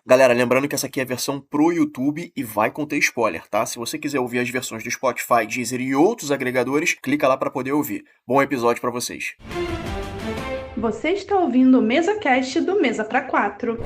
Galera, lembrando que essa aqui é a versão pro YouTube e vai conter spoiler, tá? Se você quiser ouvir as versões do Spotify, Deezer e outros agregadores, clica lá para poder ouvir. Bom episódio para vocês. Você está ouvindo o MesaCast do Mesa pra 4.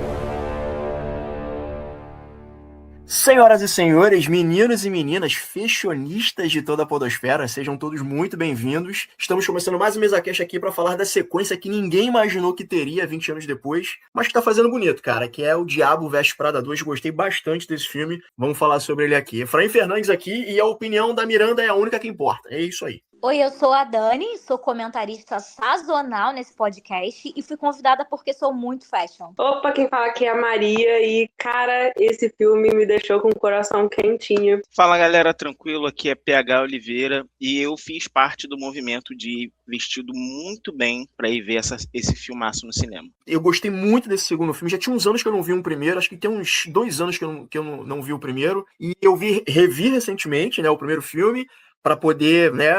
Senhoras e senhores, meninos e meninas, fashionistas de toda a podosfera, sejam todos muito bem-vindos. Estamos começando mais um MesaCast aqui para falar da sequência que ninguém imaginou que teria 20 anos depois, mas que tá fazendo bonito, cara, que é o Diabo Veste Prada 2. Gostei bastante desse filme, vamos falar sobre ele aqui. Efraim Fernandes aqui e a opinião da Miranda é a única que importa, é isso aí. Oi, eu sou a Dani, sou comentarista sazonal nesse podcast e fui convidada porque sou muito fashion. Opa, quem fala aqui é a Maria e, cara, esse filme me deixou com o coração quentinho. Fala, galera, tranquilo? Aqui é PH Oliveira e eu fiz parte do movimento de vestido muito bem pra ir ver esse filmaço no cinema. Eu gostei muito desse segundo filme, já tinha uns anos que eu não vi um primeiro, acho que tem uns 2 anos que eu não vi o primeiro, e eu revi recentemente, né, o primeiro filme, para poder, né,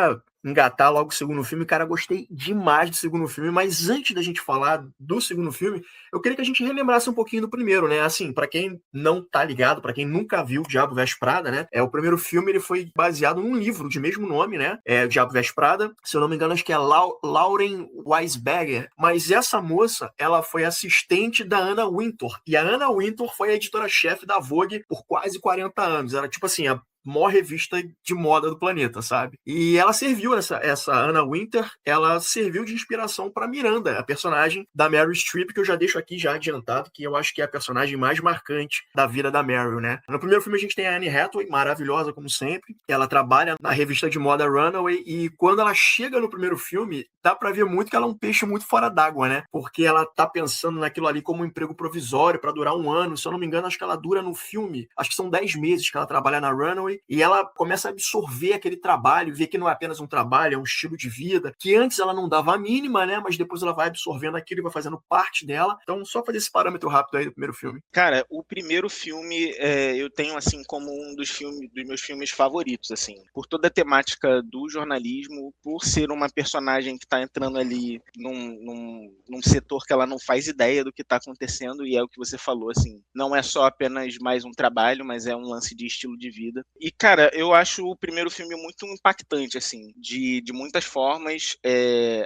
engatar logo o segundo filme. Cara, gostei demais do segundo filme, mas antes da gente falar do segundo filme, eu queria que a gente relembrasse um pouquinho do primeiro, né? Assim, pra quem não tá ligado, pra quem nunca viu o Diabo Veste Prada, né? O primeiro filme, ele foi baseado num livro de mesmo nome, né? O Diabo Veste Prada. Se eu não me engano, acho que é Lauren Weisberger. Mas essa moça, ela foi assistente da Anna Wintour. E a Anna Wintour foi a editora-chefe da Vogue por quase 40 anos. Era tipo assim, a maior revista de moda do planeta, sabe? E ela serviu, essa Anna Wintour, ela serviu de inspiração para Miranda, a personagem da Meryl Streep, que eu já deixo aqui já adiantado, que eu acho que é a personagem mais marcante da vida da Meryl, né? No primeiro filme a gente tem a Anne Hathaway, maravilhosa como sempre. Ela trabalha na revista de moda Runaway e quando ela chega no primeiro filme, dá pra ver muito que ela é um peixe muito fora d'água, né? Porque ela tá pensando naquilo ali como um emprego provisório para durar 1 ano. Se eu não me engano, acho que ela dura no filme, acho que são 10 meses que ela trabalha na Runaway, e ela começa a absorver aquele trabalho, ver que não é apenas um trabalho, é um estilo de vida, que antes ela não dava a mínima, né? Mas depois ela vai absorvendo aquilo e vai fazendo parte dela. Então, só fazer esse parâmetro rápido aí do primeiro filme. Cara, o primeiro filme eu tenho, assim, como um dos meus filmes favoritos, assim. Por toda a temática do jornalismo, por ser uma personagem que tá entrando ali num setor que ela não faz ideia do que tá acontecendo, e é o que você falou, assim. Não é só apenas mais um trabalho, mas é um lance de estilo de vida. E, cara, eu acho o primeiro filme muito impactante, assim, de muitas formas.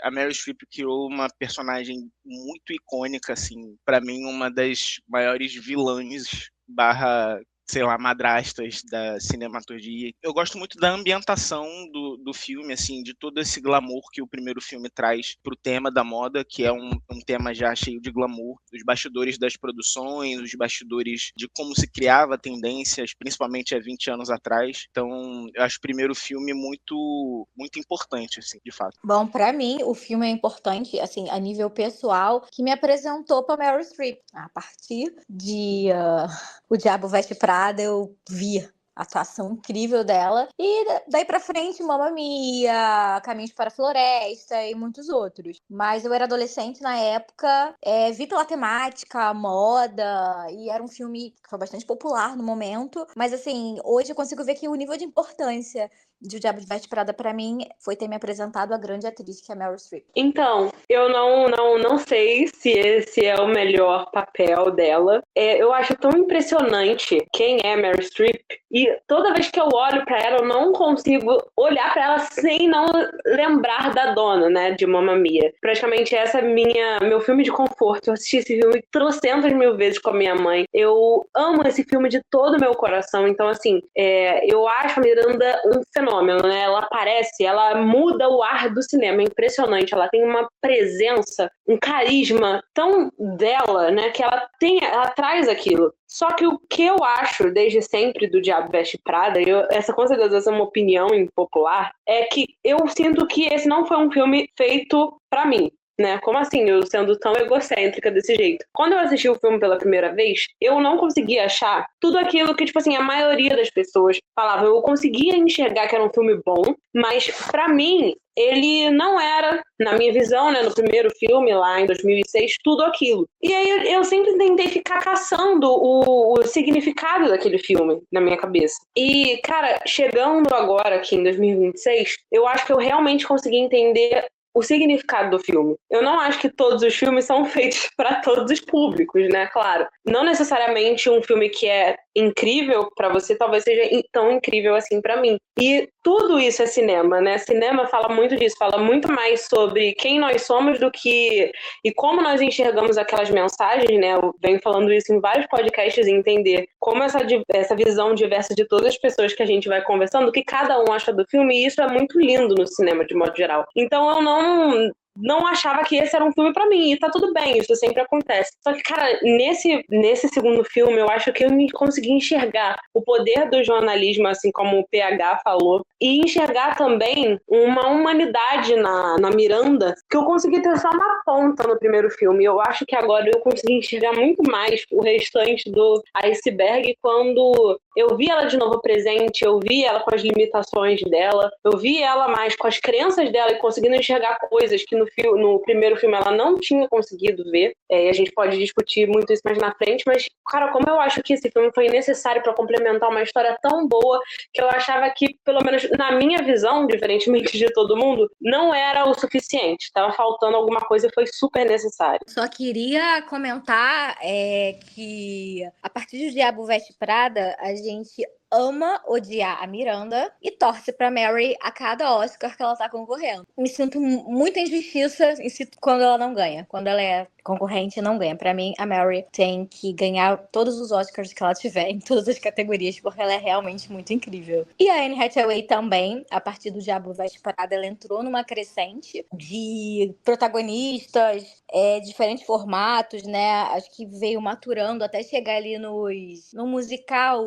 A Meryl Streep criou uma personagem muito icônica, assim, pra mim uma das maiores vilãs barra, sei lá, madrastas da cinematurgia. Eu gosto muito da ambientação do filme, assim, de todo esse glamour que o primeiro filme traz pro tema da moda, que é um tema já cheio de glamour, os bastidores das produções, os bastidores de como se criava tendências, principalmente há 20 anos atrás. Então, eu acho o primeiro filme muito, muito importante, assim, de fato. Bom, pra mim, o filme é importante, assim, a nível pessoal, que me apresentou pra Meryl Streep. A partir de O Diabo Veste Prada, eu vi a atuação incrível dela. E daí pra frente, Mamma Mia, Caminhos para a Floresta e muitos outros. Mas eu era adolescente na época, vi pela temática, moda, e era um filme que foi bastante popular no momento. Mas assim, hoje eu consigo ver que o nível de importância de O Diabo Veste Prada pra mim foi ter me apresentado a grande atriz que é a Meryl Streep. Então, eu não sei se esse é o melhor papel dela. Eu acho tão impressionante quem é Meryl Streep. E toda vez que eu olho pra ela, eu não consigo olhar pra ela sem não lembrar da dona, né, de Mamma Mia. Praticamente essa é meu filme de conforto. Eu assisti esse filme trocentas mil vezes com a minha mãe. Eu amo esse filme de todo o meu coração. Então, assim, eu acho a Miranda um fenômeno, né? Ela aparece, ela muda o ar do cinema. É impressionante. Ela tem uma presença, um carisma tão dela, né, que ela traz aquilo. Só que o que eu acho desde sempre do Diabo Veste Prada, essa com certeza essa é uma opinião impopular, é que eu sinto que esse não foi um filme feito pra mim. Né? Como assim, eu sendo tão egocêntrica desse jeito? Quando eu assisti o filme pela primeira vez, eu não conseguia achar tudo aquilo que, tipo assim, a maioria das pessoas falavam. Eu conseguia enxergar que era um filme bom, mas pra mim, ele não era, na minha visão, né, no primeiro filme, lá em 2006, tudo aquilo. E aí eu sempre tentei ficar caçando o significado daquele filme na minha cabeça. E, cara, chegando agora aqui em 2026, eu acho que eu realmente consegui entender o significado do filme. Eu não acho que todos os filmes são feitos para todos os públicos, né? Claro, não necessariamente um filme que é incrível para você talvez seja tão incrível assim para mim. E tudo isso é cinema, né? Cinema fala muito disso, fala muito mais sobre quem nós somos do que e como nós enxergamos aquelas mensagens, né? Eu venho falando isso em vários podcasts e entender como essa visão diversa de todas as pessoas que a gente vai conversando, o que cada um acha do filme, e isso é muito lindo no cinema de modo geral. Então eu não achava que esse era um filme pra mim, e tá tudo bem, isso sempre acontece. Só que, cara, nesse segundo filme, eu acho que eu consegui enxergar o poder do jornalismo, assim como o PH falou, e enxergar também uma humanidade na Miranda, que eu consegui ter só uma ponta no primeiro filme. Eu acho que agora eu consegui enxergar muito mais o restante do iceberg quando eu vi ela de novo presente, eu vi ela com as limitações dela, eu vi ela mais com as crenças dela e conseguindo enxergar coisas que no primeiro filme ela não tinha conseguido ver. E a gente pode discutir muito isso mais na frente, mas, cara, como eu acho que esse filme foi necessário para complementar uma história tão boa que eu achava que, pelo menos na minha visão, diferentemente de todo mundo, não era o suficiente. Estava faltando alguma coisa e foi super necessário. Só queria comentar que a partir de Diabo Veste Prada, a gente ama odiar a Miranda e torce pra Mary a cada Oscar que ela tá concorrendo. Me sinto muita injustiça quando ela não ganha. Quando ela é concorrente, não ganha. Pra mim, a Mary tem que ganhar todos os Oscars que ela tiver em todas as categorias, porque ela é realmente muito incrível. E a Anne Hathaway também, a partir do Diabo Veste Prada, ela entrou numa crescente de protagonistas, diferentes formatos, né? Acho que veio maturando até chegar ali no musical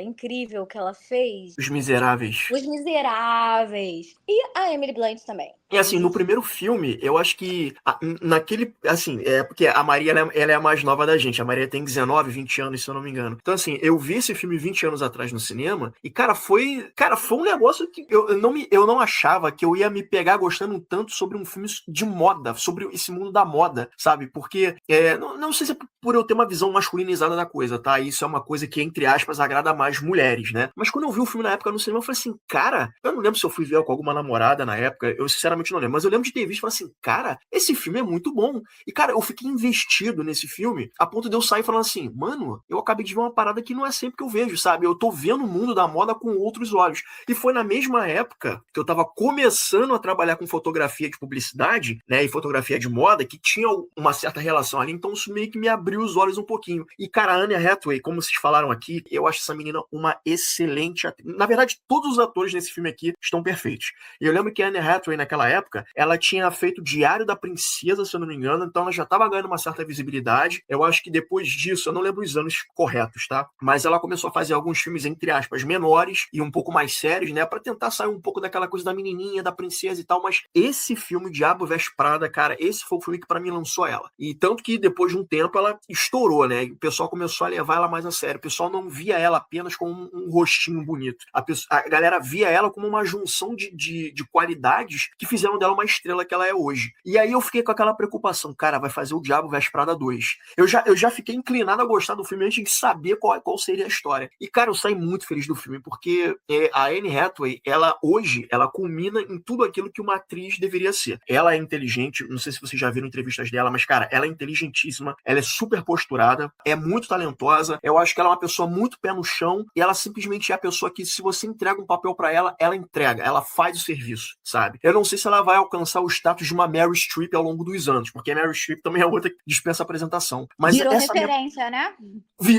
incrível que ela fez. Os Miseráveis. Os Miseráveis. E a Emily Blunt também. E assim, no primeiro filme, eu acho que naquele, assim, porque a Maria, ela é a mais nova da gente. A Maria tem 19, 20 anos, se eu não me engano. Então, assim, eu vi esse filme 20 anos atrás no cinema e, cara, foi um negócio que eu não achava que eu ia me pegar gostando tanto sobre um filme de moda, sobre esse mundo da moda, sabe? Porque, não sei se é por eu ter uma visão masculinizada da coisa, tá? Isso é uma coisa que, entre aspas, agrada mais mulheres, né? Mas quando eu vi o filme na época no cinema, eu falei assim, cara, eu não lembro se eu fui ver com alguma namorada na época, eu sinceramente não lembro, mas eu lembro de ter visto e falar assim, cara, esse filme é muito bom. E, cara, eu fiquei investido nesse filme a ponto de eu sair falando assim, mano, eu acabei de ver uma parada que não é sempre que eu vejo, sabe? Eu tô vendo o mundo da moda com outros olhos. E foi na mesma época que eu tava começando a trabalhar com fotografia de publicidade, né, e fotografia de moda, que tinha uma certa relação ali, então isso meio que me abriu os olhos um pouquinho. E, cara, a Anne Hathaway, como vocês falaram aqui, eu acho essa menina uma excelente atriz. Na verdade, todos os atores nesse filme aqui estão perfeitos. E eu lembro que a Anne Hathaway, naquela época, ela tinha feito Diário da Princesa, se eu não me engano, então ela já estava ganhando uma certa visibilidade. Eu acho que depois disso, eu não lembro os anos corretos, tá? Mas ela começou a fazer alguns filmes, entre aspas, menores e um pouco mais sérios, né? Pra tentar sair um pouco daquela coisa da menininha, da princesa e tal, mas esse filme, Diabo Veste Prada, cara, esse foi o filme que pra mim lançou ela. E tanto que depois de um tempo ela estourou, né? E o pessoal começou a levar ela mais a sério. O pessoal não via ela apenas como um rostinho bonito. A galera via ela como uma junção de qualidades que fizeram dela uma estrela que ela é hoje. E aí eu fiquei com aquela preocupação, cara, vai fazer o Diabo Veste Prada 2. Eu já fiquei inclinado a gostar do filme antes de saber qual seria a história. E, cara, eu saí muito feliz do filme, porque a Anne Hathaway, ela hoje, ela culmina em tudo aquilo que uma atriz deveria ser. Ela é inteligente, não sei se vocês já viram entrevistas dela, mas, cara, ela é inteligentíssima, ela é super posturada, é muito talentosa, eu acho que ela é uma pessoa muito pé no chão, e ela simplesmente é a pessoa que, se você entrega um papel pra ela, ela entrega, ela faz o serviço, sabe? Eu não sei se ela vai alcançar o status de uma Meryl Streep ao longo dos anos, porque a Meryl Streep também é outra que dispensa apresentação. Mas virou essa referência, né?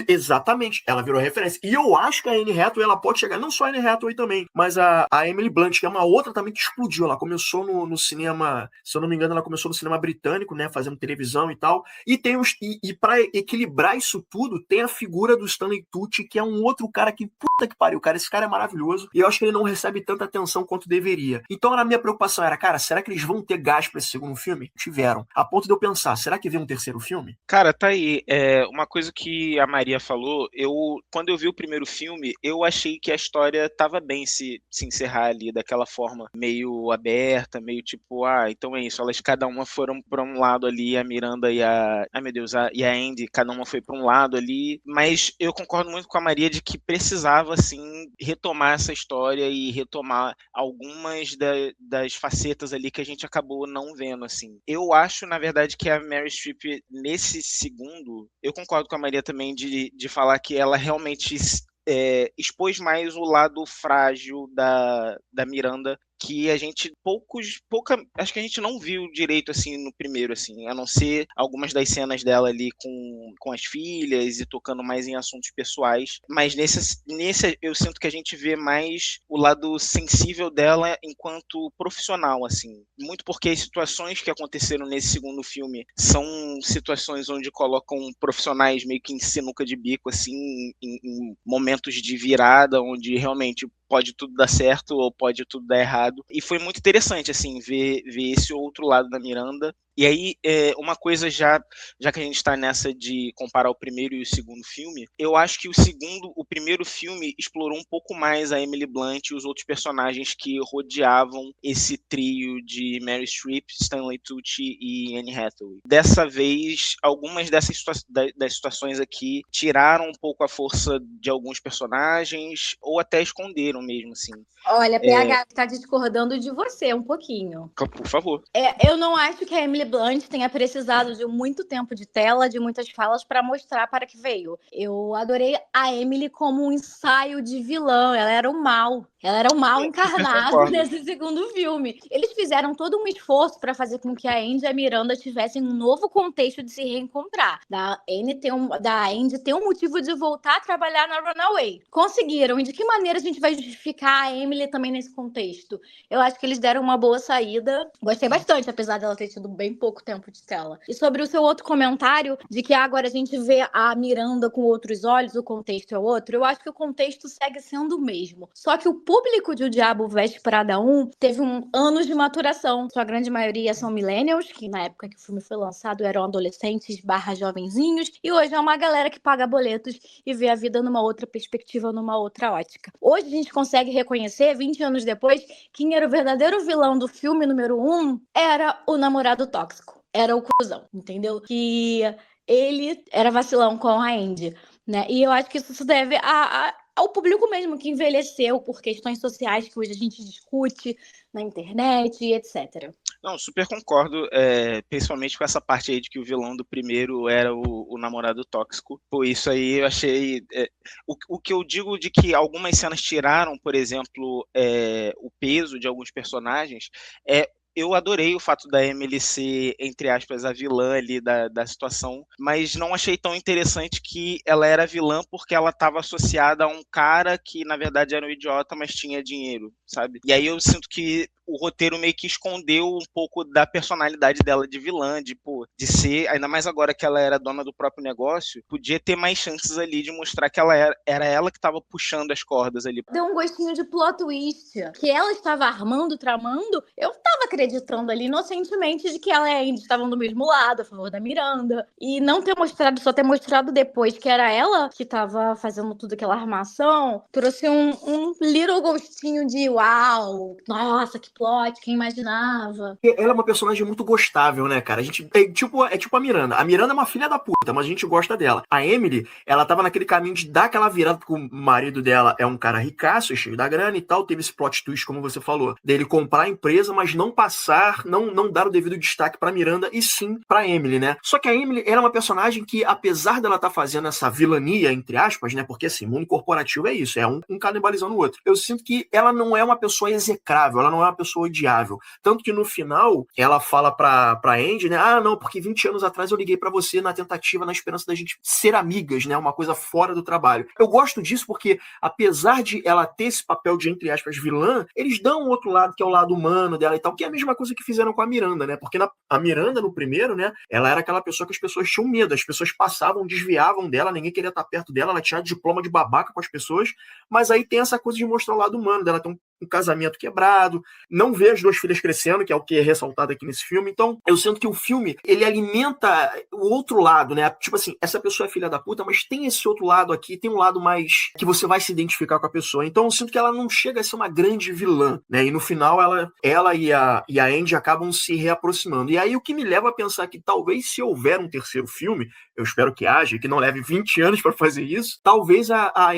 Exatamente, ela virou referência. E eu acho que a Anne Hathaway, ela pode chegar, não só a Anne Hathaway também, mas a Emily Blunt, que é uma outra também que explodiu. Ela começou no cinema, se eu não me engano, ela começou no cinema britânico, né, fazendo televisão e tal. E para equilibrar isso tudo, tem a figura do Stanley Tucci, que é um outro cara que, puta que pariu, cara, esse cara é maravilhoso. E eu acho que ele não recebe tanta atenção quanto deveria. Então a minha preocupação era, cara, será que eles vão ter gás pra esse segundo filme? Tiveram. A ponto de eu pensar, será que vem um terceiro filme? Cara, tá aí. Uma coisa que a Maria falou, quando eu vi o primeiro filme, eu achei que a história tava bem se encerrar ali daquela forma meio aberta, meio tipo, então é isso, elas cada uma foram pra um lado ali, a Miranda e a Andy, cada uma foi pra um lado ali, mas eu concordo muito com a Maria de que precisava, assim, retomar essa história e retomar algumas das facetas ali que a gente acabou não vendo, assim. Eu acho, na verdade, que a Meryl Streep, nesse segundo, eu concordo com a Maria também de falar que ela realmente expôs mais o lado frágil da Miranda, que a gente acho que a gente não viu direito assim no primeiro, assim, a não ser algumas das cenas dela ali com as filhas e tocando mais em assuntos pessoais, mas nesse eu sinto que a gente vê mais o lado sensível dela enquanto profissional, assim, muito porque as situações que aconteceram nesse segundo filme são situações onde colocam profissionais meio que em sinuca de bico, assim, em momentos de virada, onde realmente pode tudo dar certo ou pode tudo dar errado. E foi muito interessante, assim, ver esse outro lado da Miranda. E aí, uma coisa já que a gente está nessa de comparar o primeiro e o segundo filme, eu acho que o primeiro filme explorou um pouco mais a Emily Blunt e os outros personagens que rodeavam esse trio de Meryl Streep, Stanley Tucci e Anne Hathaway. Dessa vez, algumas das situações aqui tiraram um pouco a força de alguns personagens ou até esconderam mesmo, assim. Olha, PH está discordando de você um pouquinho. Por favor. Eu não acho que a Emily Blunt tenha precisado de muito tempo de tela, de muitas falas para mostrar para que veio. Eu adorei a Emily como um ensaio de vilã. Ela era o mal. Ela era o mal encarnado nesse segundo filme. Eles fizeram todo um esforço para fazer com que a Andy e a Miranda tivessem um novo contexto de se reencontrar. Da Andy ter um motivo de voltar a trabalhar na Runaway. Conseguiram. E de que maneira a gente vai justificar a Emily também nesse contexto? Eu acho que eles deram uma boa saída. Gostei bastante, apesar dela ter tido bem pouco tempo de tela. E sobre o seu outro comentário, de que agora a gente vê a Miranda com outros olhos, o contexto é outro, eu acho que o contexto segue sendo o mesmo. Só que o público de O Diabo Veste Prada 1 teve anos de maturação. Sua grande maioria são millennials, que na época que o filme foi lançado eram adolescentes / jovenzinhos, e hoje é uma galera que paga boletos e vê a vida numa outra perspectiva, numa outra ótica. Hoje a gente consegue reconhecer, 20 anos depois, quem era o verdadeiro vilão do filme número 1 era o namorado tóxico. Era o cuzão, entendeu? Que ele era vacilão com a Andy, né? E eu acho que isso se deve ao público mesmo, que envelheceu por questões sociais que hoje a gente discute na internet e etc. Não, super concordo, principalmente com essa parte aí de que o vilão do primeiro era o namorado tóxico. Por isso aí eu achei... o que eu digo de que algumas cenas tiraram, por exemplo, o peso de alguns personagens, eu adorei o fato da Emily ser, entre aspas, a vilã ali da situação, mas não achei tão interessante que ela era vilã porque ela estava associada a um cara que, na verdade, era um idiota, mas tinha dinheiro, sabe? E aí eu sinto que o roteiro meio que escondeu um pouco da personalidade dela de vilã, de ser, ainda mais agora que ela era dona do próprio negócio, podia ter mais chances ali de mostrar que ela era ela que estava puxando as cordas ali. Deu um gostinho de plot twist, que ela estava armando, tramando, eu estava acreditando ali inocentemente de que ela e a Andy estavam do mesmo lado, a favor da Miranda, e não ter mostrado, só ter mostrado depois que era ela que estava fazendo tudo aquela armação, trouxe um little gostinho de uau, nossa, que plot, quem imaginava. Ela é uma personagem muito gostável, né, cara? A gente é tipo a Miranda. A Miranda é uma filha da puta, mas a gente gosta dela. A Emily, ela tava naquele caminho de dar aquela virada, porque o marido dela é um cara ricaço, cheio da grana e tal. Teve esse plot twist, como você falou, dele comprar a empresa, mas não dar o devido destaque pra Miranda e sim pra Emily, né? Só que a Emily, ela é uma personagem que, apesar dela estar fazendo essa vilania, entre aspas, né? Porque assim, mundo corporativo é isso, é um canibalizando o outro. Eu sinto que ela não é uma pessoa execrável, ela não é uma pessoa odiável. Tanto que no final, ela fala pra Andy, né? Ah, não, porque 20 anos atrás eu liguei pra você na tentativa, na esperança da gente ser amigas, né? Uma coisa fora do trabalho. Eu gosto disso porque, apesar de ela ter esse papel de, entre aspas, vilã, eles dão um outro lado, que é o lado humano dela e tal, que é a mesma coisa que fizeram com a Miranda, né? Porque a Miranda, no primeiro, né? Ela era aquela pessoa que as pessoas tinham medo, as pessoas passavam, desviavam dela, ninguém queria estar perto dela, ela tinha diploma de babaca com as pessoas, mas aí tem essa coisa de mostrar o lado humano dela, tem um casamento quebrado, não vê as duas filhas crescendo, que é o que é ressaltado aqui nesse filme. Então, eu sinto que o filme, ele alimenta o outro lado, né? Tipo assim, essa pessoa é filha da puta, mas tem esse outro lado aqui, tem um lado mais que você vai se identificar com a pessoa. Então, eu sinto que ela não chega a ser uma grande vilã, né? E no final, ela e a Andy acabam se reaproximando. E aí, o que me leva a pensar que talvez se houver um terceiro filme, eu espero que haja, que não leve 20 anos para fazer isso, talvez a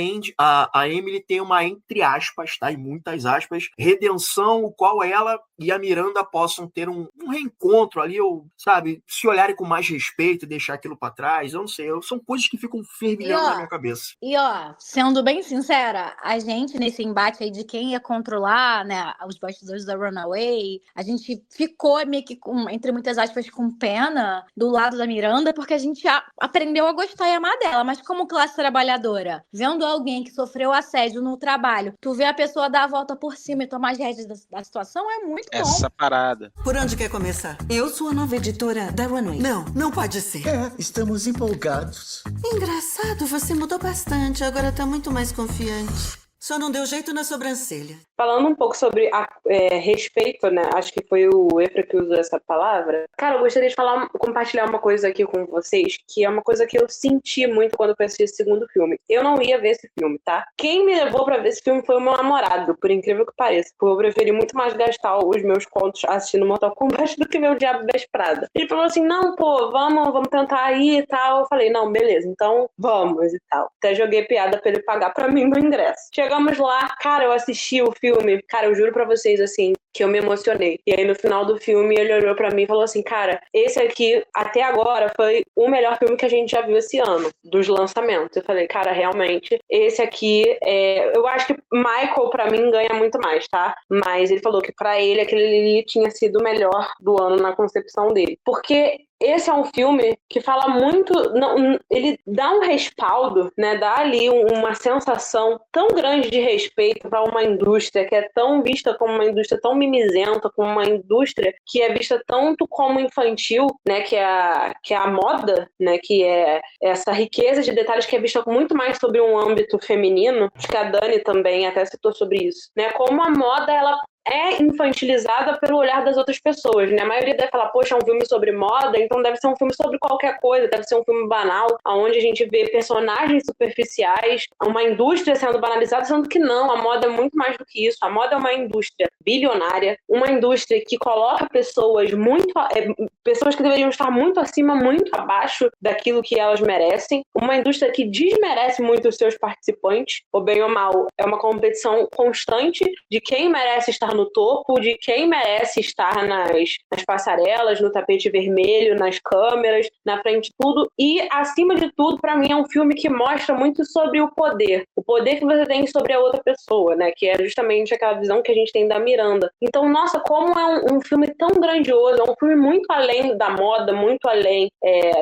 Emily tenha uma, entre aspas, tá? E muitas aspas, redenção, o qual ela e a Miranda possam ter um reencontro ali, ou, sabe, se olharem com mais respeito e deixar aquilo para trás. Eu não sei, são coisas que ficam fervilhando na minha cabeça. E sendo bem sincera, a gente nesse embate aí de quem ia controlar, né, os bastidores da Runaway, a gente ficou meio que entre muitas aspas com pena do lado da Miranda, porque a gente aprendeu a gostar e amar dela, mas como classe trabalhadora, vendo alguém que sofreu assédio no trabalho, tu vê a pessoa dar a volta por cima e tomar as rédeas da situação, é muito bom. Essa parada. Por onde quer começar? Eu sou a nova editora da Runway. Não pode ser. Estamos empolgados. Engraçado, você mudou bastante, agora tá muito mais confiante. Só não deu jeito na sobrancelha. Falando um pouco sobre respeito, né? Acho que foi o Efra que usou essa palavra. Cara, eu gostaria de compartilhar uma coisa aqui com vocês, que é uma coisa que eu senti muito quando eu assisti esse segundo filme. Eu não ia ver esse filme, tá? Quem me levou pra ver esse filme foi o meu namorado, por incrível que pareça. Porque eu preferi muito mais gastar os meus contos assistindo Mortal Kombat do que ver o Diabo Veste Prada. Ele falou assim, não, pô, vamos tentar ir e tal. Eu falei, não, beleza, então vamos e tal. Até joguei piada pra ele pagar pra mim no ingresso. Chegamos lá, cara, eu assisti o filme, cara, eu juro pra vocês, assim, que eu me emocionei. E aí, no final do filme, ele olhou pra mim e falou assim, cara, esse aqui, até agora, foi o melhor filme que a gente já viu esse ano, dos lançamentos. Eu falei, cara, realmente, esse aqui, eu acho que Michael, pra mim, ganha muito mais, tá? Mas ele falou que pra ele, aquele ali tinha sido o melhor do ano na concepção dele. Porque esse é um filme que fala muito, ele dá um respaldo, né, dá ali uma sensação tão grande de respeito para uma indústria que é tão vista como uma indústria tão mimizenta, como uma indústria que é vista tanto como infantil, né, que é a moda, né, que é essa riqueza de detalhes que é vista muito mais sobre um âmbito feminino. Acho que a Dani também até citou sobre isso, né, como a moda, ela é infantilizada pelo olhar das outras pessoas, né? A maioria deve falar, poxa, é um filme sobre moda, então deve ser um filme sobre qualquer coisa, deve ser um filme banal, onde a gente vê personagens superficiais, uma indústria sendo banalizada, sendo que não, a moda é muito mais do que isso. A moda é uma indústria bilionária, uma indústria que coloca pessoas que deveriam estar muito acima, muito abaixo daquilo que elas merecem, uma indústria que desmerece muito os seus participantes, ou bem ou mal, é uma competição constante de quem merece estar no topo, de quem merece estar nas passarelas, no tapete vermelho, nas câmeras, na frente de tudo. E, acima de tudo, para mim, é um filme que mostra muito sobre o poder que você tem sobre a outra pessoa, né? Que é justamente aquela visão que a gente tem da Miranda. Então, nossa, como é um filme tão grandioso, é um filme muito além da moda, muito além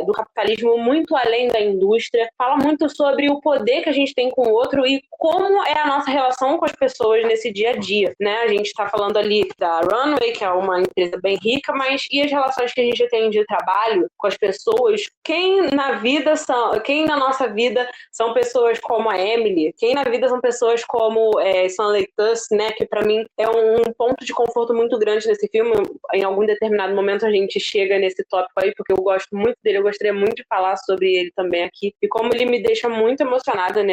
do capitalismo, muito além da indústria. Fala muito sobre o poder que a gente tem com o outro e como é a nossa relação com as pessoas nesse dia a dia, né? A gente está falando ali da Runway, que é uma empresa bem rica, mas e as relações que a gente tem de trabalho com as pessoas? Quem na nossa vida são pessoas como a Emily? Quem na vida são pessoas como Stanley Tusk, né? Que para mim é um ponto de conforto muito grande nesse filme. Em algum determinado momento a gente chega nesse tópico aí, porque eu gosto muito dele, eu gostaria muito de falar sobre ele também aqui. E como ele me deixa muito emocionada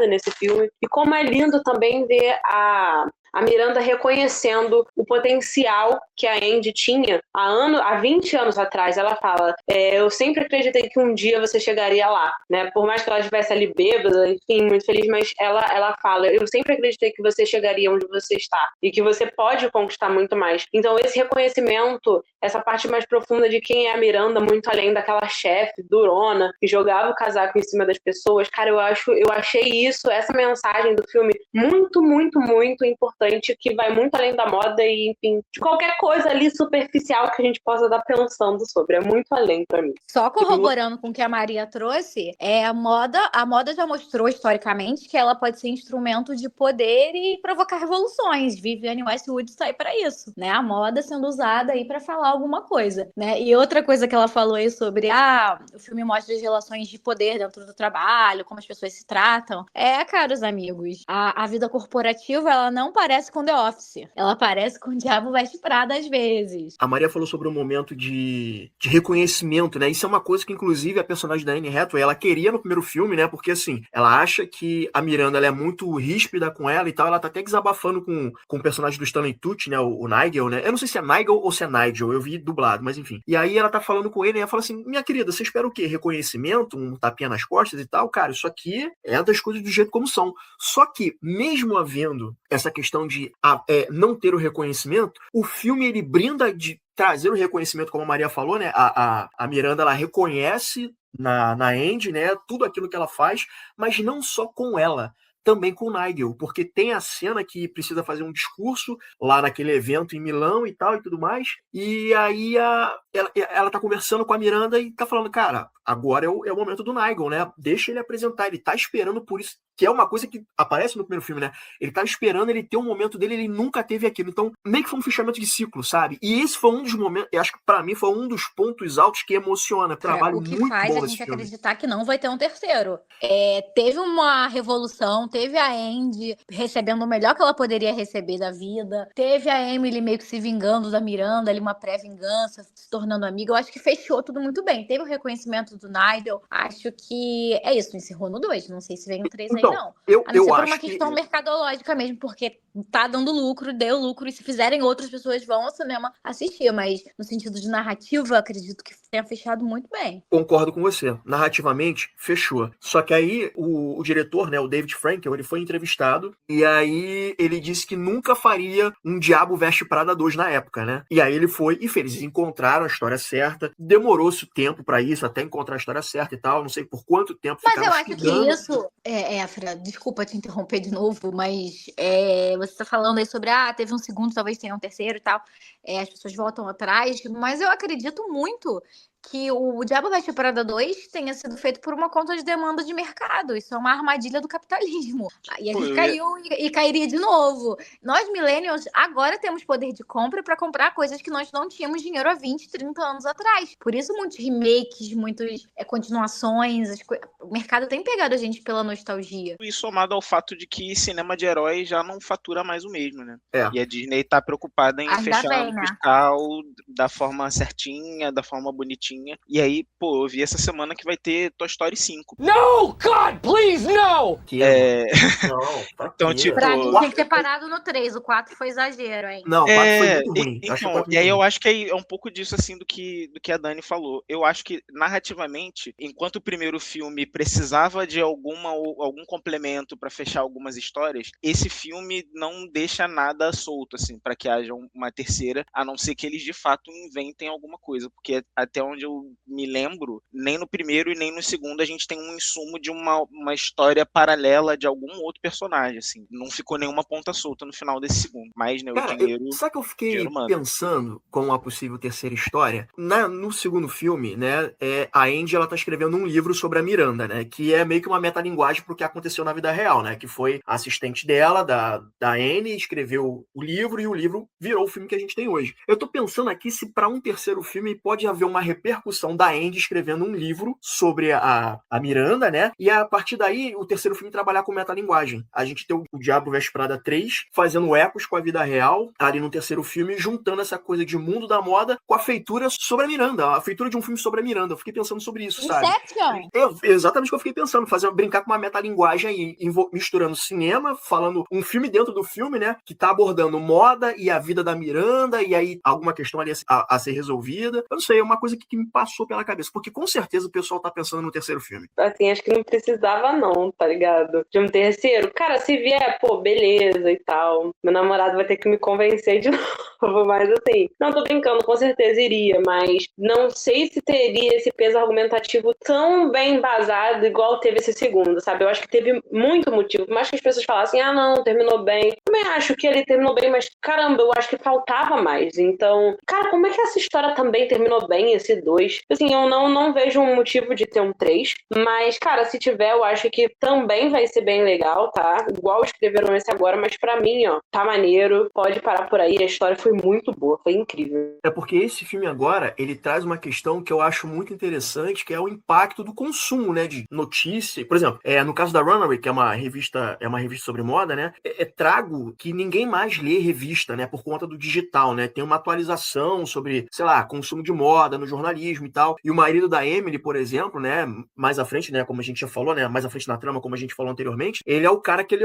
nesse filme. E como é lindo também ver a Miranda reconhecendo o potencial que a Andy tinha há 20 anos atrás. Ela fala, eu sempre acreditei que um dia você chegaria lá, né? Por mais que ela estivesse ali bêbada, enfim, muito feliz, mas ela fala, eu sempre acreditei que você chegaria onde você está e que você pode conquistar muito mais. Então esse reconhecimento, essa parte mais profunda de quem é a Miranda, muito além daquela chefe durona que jogava o casaco em cima das pessoas, cara, eu achei essa mensagem do filme muito, muito, muito importante, que vai muito além da moda e, enfim, de qualquer coisa ali superficial que a gente possa estar pensando sobre. É muito além pra mim. Só corroborando com o que a Maria trouxe, a moda já mostrou historicamente que ela pode ser instrumento de poder e provocar revoluções. Vivienne Westwood está aí pra isso, né? A moda sendo usada aí pra falar alguma coisa, né? E outra coisa que ela falou aí sobre, o filme mostra as relações de poder dentro do trabalho, como as pessoas se tratam. Caros amigos, a vida corporativa, ela não parece aparece com The Office. Ela aparece com o Diabo Veste Prada às vezes. A Maria falou sobre um momento de reconhecimento, né? Isso é uma coisa que, inclusive, a personagem da Anne Hathaway, ela queria no primeiro filme, né? Porque, assim, ela acha que a Miranda ela é muito ríspida com ela e tal. Ela tá até desabafando com o personagem do Stanley Tucci, né? O Nigel, né? Eu não sei se é Nigel ou se é Nigel. Eu vi dublado, mas enfim. E aí ela tá falando com ele e ela fala assim, minha querida, você espera o quê? Reconhecimento? Um tapinha nas costas e tal? Cara, isso aqui é das coisas do jeito como são. Só que, mesmo havendo essa questão de não ter o reconhecimento, o filme, ele brinda de trazer o reconhecimento, como a Maria falou, né? A Miranda, ela reconhece na Andy, né? Tudo aquilo que ela faz, mas não só com ela, também com o Nigel, porque tem a cena que precisa fazer um discurso lá naquele evento em Milão e tal e tudo mais, e aí ela tá conversando com a Miranda e tá falando, cara, agora é o momento do Nigel, né? Deixa ele apresentar, ele tá esperando por isso, que é uma coisa que aparece no primeiro filme, né? Ele tá esperando ele ter um momento dele, ele nunca teve aquilo, então meio que foi um fechamento de ciclo, sabe? E esse foi um dos momentos, eu acho que pra mim foi um dos pontos altos que emociona, trabalho muito bom. O que faz a gente acreditar que não vai ter um terceiro. Teve uma revolução, teve a Andy recebendo o melhor que ela poderia receber da vida, teve a Emily meio que se vingando da Miranda, ali uma pré-vingança, se tornando amiga. Eu acho que fechou tudo muito bem. Teve o reconhecimento do Nigel. Acho que é isso, encerrou no 2. Não sei se vem o 3 aí, não. A não ser por uma questão mercadológica mesmo, porque tá dando lucro, deu lucro, e se fizerem, outras pessoas vão ao cinema assistir, mas no sentido de narrativa, acredito que tenha fechado muito bem. Concordo com você. Narrativamente, fechou. Só que aí, o diretor, né, o David Frankel, ele foi entrevistado, e aí ele disse que nunca faria um Diabo Veste Prada 2 na época, né? E aí ele foi e fez. Eles encontraram a história certa, demorou-se o tempo pra isso, até encontrar a história certa e tal, não sei por quanto tempo. Mas eu acho que isso... Fran, desculpa te interromper de novo, mas você tá falando aí sobre, teve um segundo, talvez tenha um terceiro e tal, as pessoas voltam atrás, mas eu acredito muito que o Diabo Veste Prada 2 tenha sido feito por uma conta de demanda de mercado. Isso é uma armadilha do capitalismo. E a gente caiu e cairia de novo. Nós, millennials, agora temos poder de compra para comprar coisas que nós não tínhamos dinheiro há 20, 30 anos atrás. Por isso, muitos remakes, muitas continuações. O mercado tem pegado a gente pela nostalgia. E somado ao fato de que cinema de herói já não fatura mais o mesmo, né? E a Disney tá preocupada em fechar o fiscal da forma certinha, da forma bonitinha. E aí, eu vi essa semana que vai ter Toy Story 5. No, God, please, no! Não, então, tipo... Pra mim, tem que ter parado no 3. O 4 foi exagero, hein? Não, o 4 foi muito ruim. Então, e aí eu acho que é um pouco disso, assim, do que a Dani falou. Eu acho que, narrativamente, enquanto o primeiro filme precisava de algum complemento pra fechar algumas histórias, esse filme não deixa nada solto, assim, pra que haja uma terceira, a não ser que eles, de fato, inventem alguma coisa. Porque até onde eu me lembro, nem no primeiro e nem no segundo a gente tem um insumo de uma história paralela de algum outro personagem, assim. Não ficou nenhuma ponta solta no final desse segundo. Mas, né, cara, o dinheiro... Sabe que eu fiquei pensando com uma possível terceira história? No segundo filme, né, a Andy, ela tá escrevendo um livro sobre a Miranda, né, que é meio que uma metalinguagem pro que aconteceu na vida real, né, que foi a assistente dela, da Anne, escreveu o livro, e o livro virou o filme que a gente tem hoje. Eu tô pensando aqui se pra um terceiro filme pode haver uma repercussão da Andy escrevendo um livro sobre a Miranda, né? E a partir daí, o terceiro filme trabalhar com metalinguagem. A gente tem o Diabo Veste Prada 3 fazendo ecos com a vida real, ali no terceiro filme, juntando essa coisa de mundo da moda com a feitura sobre a Miranda, a feitura de um filme sobre a Miranda. Eu fiquei pensando sobre isso, sabe? Exatamente o que eu fiquei pensando, brincar com uma metalinguagem aí, misturando cinema, falando um filme dentro do filme, né? Que tá abordando moda e a vida da Miranda, e aí alguma questão ali a ser resolvida. Eu não sei, é uma coisa que me passou pela cabeça, porque com certeza o pessoal tá pensando no terceiro filme. Assim, acho que não precisava não, tá ligado? De um terceiro. Cara, se vier, beleza e tal. Meu namorado vai ter que me convencer de novo, mas assim, não tô brincando, com certeza iria, mas não sei se teria esse peso argumentativo tão bem embasado igual teve esse segundo, sabe? Eu acho que teve muito motivo, por mais que as pessoas falassem, não, terminou bem. Eu também acho que ele terminou bem, mas caramba, eu acho que faltava mais. Então, cara, como é que essa história também terminou bem, esse 2? Assim, eu não vejo um motivo de ter um 3, mas, cara, se tiver, eu acho que também vai ser bem legal, tá? Igual escreveram esse agora, mas pra mim, tá maneiro, pode parar por aí, a história foi foi muito boa, foi incrível. É porque esse filme agora, ele traz uma questão que eu acho muito interessante, que é o impacto do consumo, né, de notícia. Por exemplo, no caso da Runaway, que é uma revista sobre moda, né, trago que ninguém mais lê revista, né, por conta do digital, né, tem uma atualização sobre, sei lá, consumo de moda no jornalismo e tal. E o marido da Emily, por exemplo, né, mais à frente, né, como a gente já falou, né, mais à frente na trama, como a gente falou anteriormente, ele é o cara que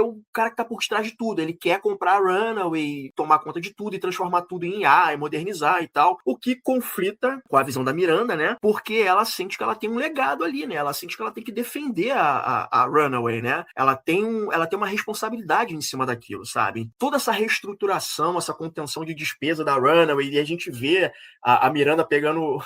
tá por trás de tudo. Ele quer comprar a Runaway, tomar conta de tudo e transformar tudo em IA e modernizar e tal, o que conflita com a visão da Miranda, né, porque ela sente que ela tem um legado ali, né, ela sente que ela tem que defender a Runaway, né, ela tem uma responsabilidade em cima daquilo, sabe? Toda essa reestruturação, essa contenção de despesa da Runaway, e a gente vê a Miranda pegando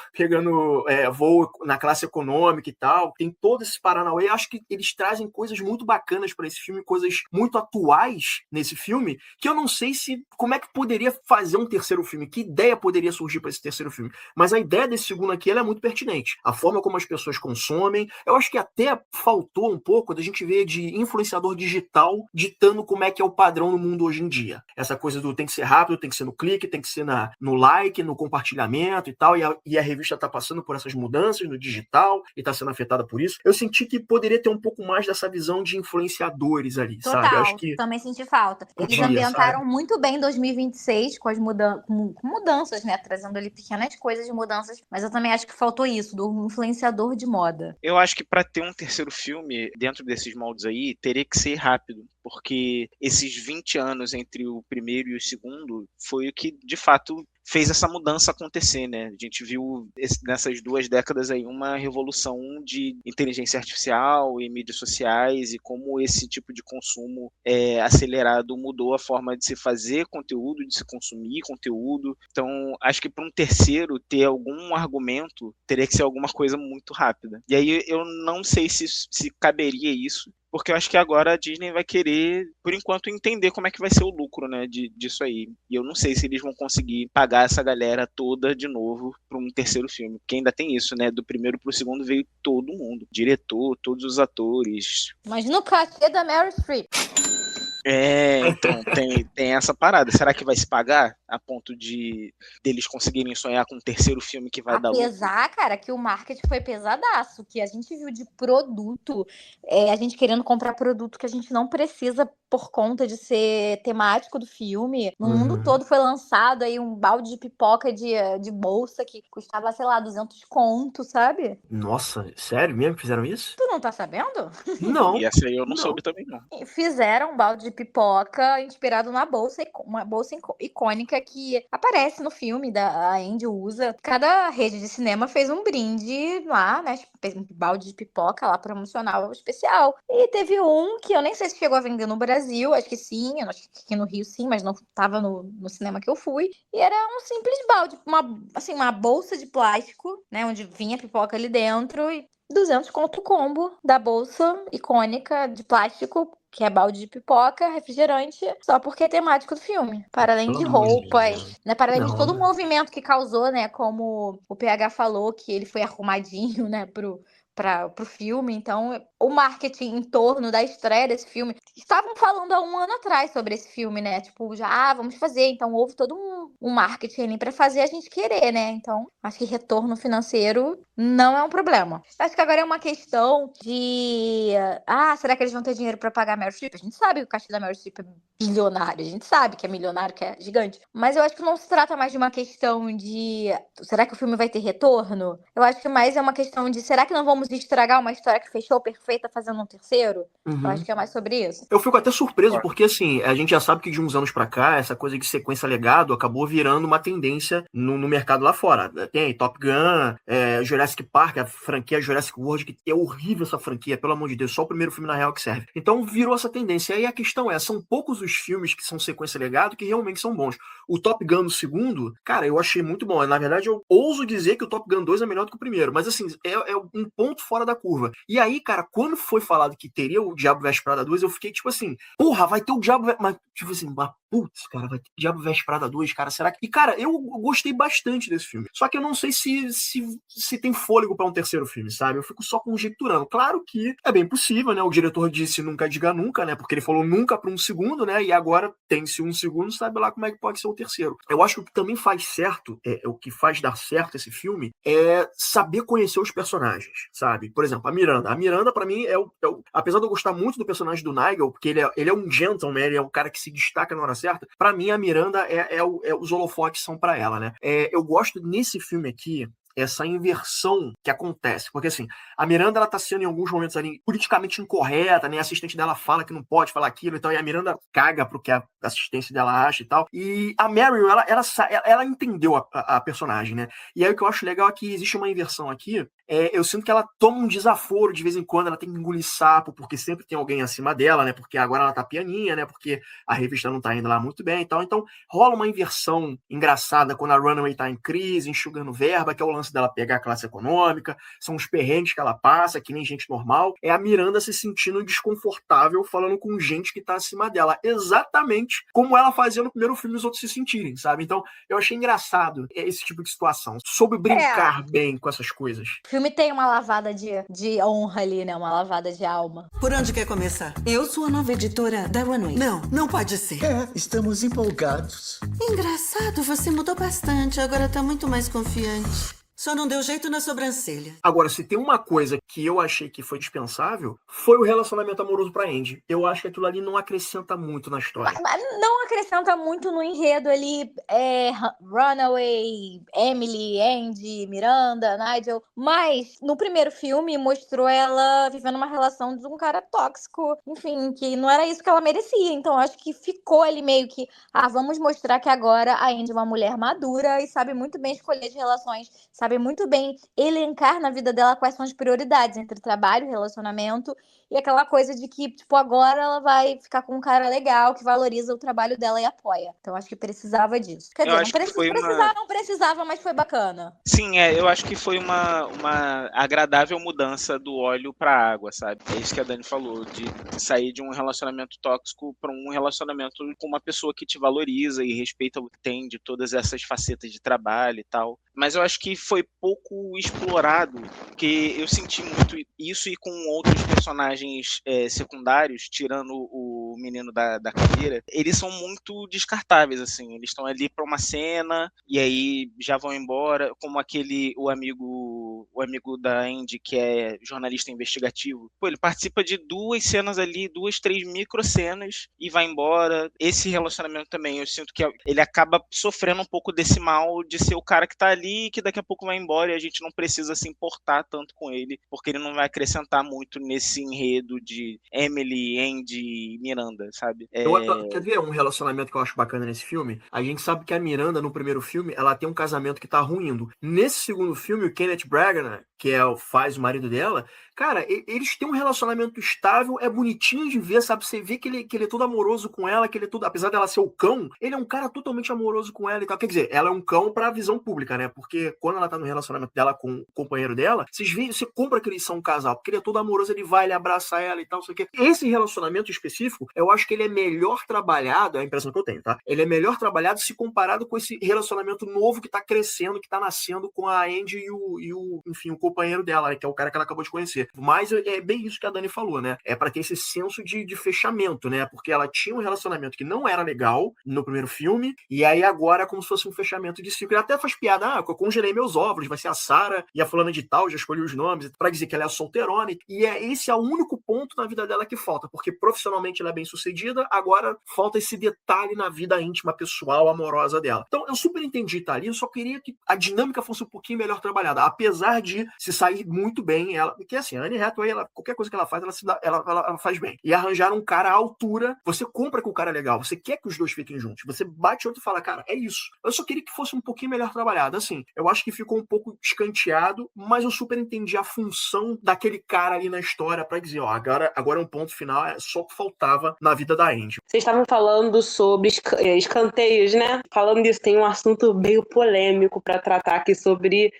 voo na classe econômica e tal, tem todo esse Paranauê. Acho que eles trazem coisas muito bacanas para esse filme, coisas muito atuais nesse filme, que eu não sei como é que poderia fazer um terceiro filme, que ideia poderia surgir para esse terceiro filme, mas a ideia desse segundo aqui, ela é muito pertinente, a forma como as pessoas consomem. Eu acho que até faltou um pouco da gente ver de influenciador digital ditando como é que é o padrão no mundo hoje em dia, essa coisa do tem que ser rápido, tem que ser no clique, tem que ser no like, no compartilhamento e tal, e a revista tá passando por essas mudanças no digital e tá sendo afetada por isso. Eu senti que poderia ter um pouco mais dessa visão de influenciadores ali, Total, sabe? Eu acho que também senti falta. Eles ambientaram muito bem 2026 com as mudanças, né? Trazendo ali pequenas coisas de mudanças, mas eu também acho que faltou isso, do influenciador de moda. Eu acho que para ter um terceiro filme dentro desses moldes aí, teria que ser rápido, porque esses 20 anos entre o primeiro e o segundo foi o que, de fato, fez essa mudança acontecer, né? A gente viu nessas 2 décadas aí uma revolução de inteligência artificial e mídias sociais e como esse tipo de consumo acelerado mudou a forma de se fazer conteúdo, de se consumir conteúdo. Então, acho que para um terceiro ter algum argumento, teria que ser alguma coisa muito rápida. E aí eu não sei se caberia isso, porque eu acho que agora a Disney vai querer, por enquanto, entender como é que vai ser o lucro, né, disso aí. E eu não sei se eles vão conseguir pagar essa galera toda de novo para um terceiro filme. Porque ainda tem isso, né, do primeiro pro segundo veio todo mundo. Diretor, todos os atores. Mas no cachê da Meryl Streep. Então, tem essa parada. Será que vai se pagar a ponto deles conseguirem sonhar com um terceiro filme que vai dar lucro? Apesar, cara, que o marketing foi pesadaço, que a gente viu de produto, a gente querendo comprar produto que a gente não precisa por conta de ser temático do filme. No mundo todo foi lançado aí um balde de pipoca de bolsa que custava, sei lá, 200 conto, sabe? Nossa, sério mesmo que fizeram isso? Tu não tá sabendo? Não. E essa aí eu não soube também, não. Fizeram um balde de pipoca inspirado na bolsa, uma bolsa icônica que aparece no filme, a Andy usa. Cada rede de cinema fez um brinde lá, né? Fez um balde de pipoca lá promocional especial. E teve um que eu nem sei se chegou a vender no Brasil, acho que sim, acho que aqui no Rio sim, mas não tava no cinema que eu fui. E era um simples balde, uma bolsa de plástico, né? Onde vinha pipoca ali dentro e 200 conto o combo da bolsa icônica de plástico, que é balde de pipoca, refrigerante, só porque é temático do filme. Para além de roupas, né? Para além de todo o movimento que causou, né? Como o PH falou, que ele foi arrumadinho, né? Pro filme. Então, o marketing em torno da estreia desse filme, estavam falando há um ano atrás sobre esse filme, né? Tipo, já, vamos fazer. Então, houve todo um marketing ali pra fazer a gente querer, né? Então, acho que retorno financeiro não é um problema. Acho que agora é uma questão de... será que eles vão ter dinheiro pra pagar a Meryl Streep? A gente sabe que o cachê da Meryl Streep é bilionário. A gente sabe que é milionário, que é gigante. Mas eu acho que não se trata mais de uma questão de... Será que o filme vai ter retorno? Eu acho que mais é uma questão de... Será que não vamos estragar uma história que fechou perfeita fazendo um terceiro? Eu acho que é mais sobre isso. Eu fico até surpreso, porque assim, a gente já sabe que de uns anos pra cá, essa coisa de sequência legado acabou virando uma tendência no mercado lá fora. Tem Top Gun, Jurassic Park, a franquia Jurassic World, que é horrível essa franquia, pelo amor de Deus, só o primeiro filme na real que serve. Então virou essa tendência. E aí a questão são poucos os filmes que são sequência legado que realmente são bons. O Top Gun no segundo, cara, eu achei muito bom. Na verdade, eu ouso dizer que o Top Gun 2 é melhor do que o primeiro, mas assim, é um ponto muito fora da curva. E aí, cara, quando foi falado que teria o Diabo Veste Prada 2, eu fiquei tipo assim, porra, vai ter o Diabo... Mas, tipo assim, putz, cara, vai ter o Diabo Veste Prada 2, cara, será que... E, cara, eu gostei bastante desse filme. Só que eu não sei se tem fôlego pra um terceiro filme, sabe? Eu fico só conjecturando. Claro que é bem possível, né? O diretor disse nunca diga nunca, né? Porque ele falou nunca pra um segundo, né? E agora tem-se um segundo, sabe lá como é que pode ser o terceiro. Eu acho que o que também faz certo, o que faz dar certo esse filme, é saber conhecer os personagens, sabe? Por exemplo, a Miranda. A Miranda, pra mim, apesar de eu gostar muito do personagem do Nigel, porque ele é um gentleman, ele é um cara que se destaca na hora certa, pra mim a Miranda os holofotes são pra ela, né? Eu gosto nesse filme aqui, essa inversão que acontece. Porque, assim, a Miranda, ela tá sendo, em alguns momentos ali, politicamente incorreta, né? A assistente dela fala que não pode falar aquilo e tal, e a Miranda caga pro que a assistência dela acha e tal. E a Meryl, ela entendeu a personagem, né? E aí o que eu acho legal é que existe uma inversão aqui. Eu sinto que ela toma um desaforo de vez em quando, ela tem que engolir sapo, porque sempre tem alguém acima dela, né? Porque agora ela tá pianinha, né? Porque a revista não tá indo lá muito bem e tal. Então, rola uma inversão engraçada quando a Runaway tá em crise, enxugando verba, que é o lance dela pegar a classe econômica, são os perrengues que ela passa, que nem gente normal. É a Miranda se sentindo desconfortável falando com gente que tá acima dela. Exatamente como ela fazia no primeiro filme os outros se sentirem, sabe? Então, eu achei engraçado esse tipo de situação. Soube brincar bem com essas coisas. O filme tem uma lavada de honra ali, né? Uma lavada de alma. Por onde quer começar? Eu sou a nova editora da Runway. Não pode ser. Estamos empolgados. Engraçado, você mudou bastante. Agora tá muito mais confiante. Só não deu jeito na sobrancelha. Agora, se tem uma coisa que eu achei que foi dispensável, foi o relacionamento amoroso pra Andy. Eu acho que aquilo ali não acrescenta muito na história. Mas não acrescenta muito no enredo ali, Runaway, Emily, Andy, Miranda, Nigel. Mas no primeiro filme mostrou ela vivendo uma relação de um cara tóxico, enfim, que não era isso que ela merecia. Então acho que ficou ali meio que, vamos mostrar que agora a Andy é uma mulher madura e sabe muito bem escolher as relações, sabe muito bem elencar na vida dela quais são as prioridades entre trabalho, relacionamento e aquela coisa de que, tipo, agora ela vai ficar com um cara legal que valoriza o trabalho dela e apoia. Então acho que precisava disso. Quer dizer, não precisava, mas foi bacana. Sim, eu acho que foi uma agradável mudança do óleo pra água, sabe? É isso que a Dani falou, de sair de um relacionamento tóxico para um relacionamento com uma pessoa que te valoriza e respeita o que tem de todas essas facetas de trabalho e tal. Mas eu acho que foi pouco explorado, porque eu senti muito isso e com outros personagens secundários, tirando o menino da cadeira, eles são muito descartáveis, assim, eles estão ali para uma cena e aí já vão embora, como o amigo da Andy, que é jornalista investigativo. Pô, ele participa de 2 cenas ali, 2, 3 microcenas e vai embora. Esse relacionamento também, eu sinto que ele acaba sofrendo um pouco desse mal de ser o cara que tá ali e que daqui a pouco vai embora e a gente não precisa se importar tanto com ele, porque ele não vai acrescentar muito nesse enredo de Emily, Andy e Miranda, sabe? Quer ver um relacionamento que eu acho bacana nesse filme? A gente sabe que a Miranda, no primeiro filme, ela tem um casamento que tá ruindo. Nesse segundo filme, o Kenneth Branagh, que faz o marido dela, cara, eles têm um relacionamento estável, é bonitinho de ver, sabe? Você vê que ele é todo amoroso com ela, que ele é todo, apesar dela ser o cão, ele é um cara totalmente amoroso com ela e tal. Quer dizer, ela é um cão pra visão pública, né? Porque quando ela tá no relacionamento dela com o companheiro dela, você compra que eles são um casal, porque ele é todo amoroso, ele vai, ele abraça ela e tal, sei o quê. Esse relacionamento específico, eu acho que ele é melhor trabalhado, é a impressão que eu tenho, tá? Ele é melhor trabalhado se comparado com esse relacionamento novo que tá crescendo, que tá nascendo com a Andy enfim, o companheiro dela, né, que é o cara que ela acabou de conhecer. Mas é bem isso que a Dani falou, né? É pra ter esse senso de fechamento, né? Porque ela tinha um relacionamento que não era legal no primeiro filme, e aí agora é como se fosse um fechamento de ciclo. Ele até faz piada, eu congelei meus óvulos, vai ser a Sarah e a fulana de tal, já escolhi os nomes, pra dizer que ela é solteirona, e esse é o único ponto na vida dela que falta, porque profissionalmente ela é bem sucedida, agora falta esse detalhe na vida íntima, pessoal, amorosa dela. Então eu super entendi, tá ali, eu só queria que a dinâmica fosse um pouquinho melhor trabalhada, apesar de se sair muito bem, porque assim, a Anne Hathaway, qualquer coisa que ela faz, ela faz bem. E arranjar um cara à altura, você compra que o cara é legal, você quer que os dois fiquem juntos, você bate outro e fala, cara, é isso. Eu só queria que fosse um pouquinho melhor trabalhado, assim, eu acho que ficou um pouco escanteado, mas eu super entendi a função daquele cara ali na história pra dizer, agora é um ponto final, é só o que faltava na vida da Andy. Vocês estavam falando sobre escanteios, né? Falando disso, tem um assunto meio polêmico pra tratar aqui sobre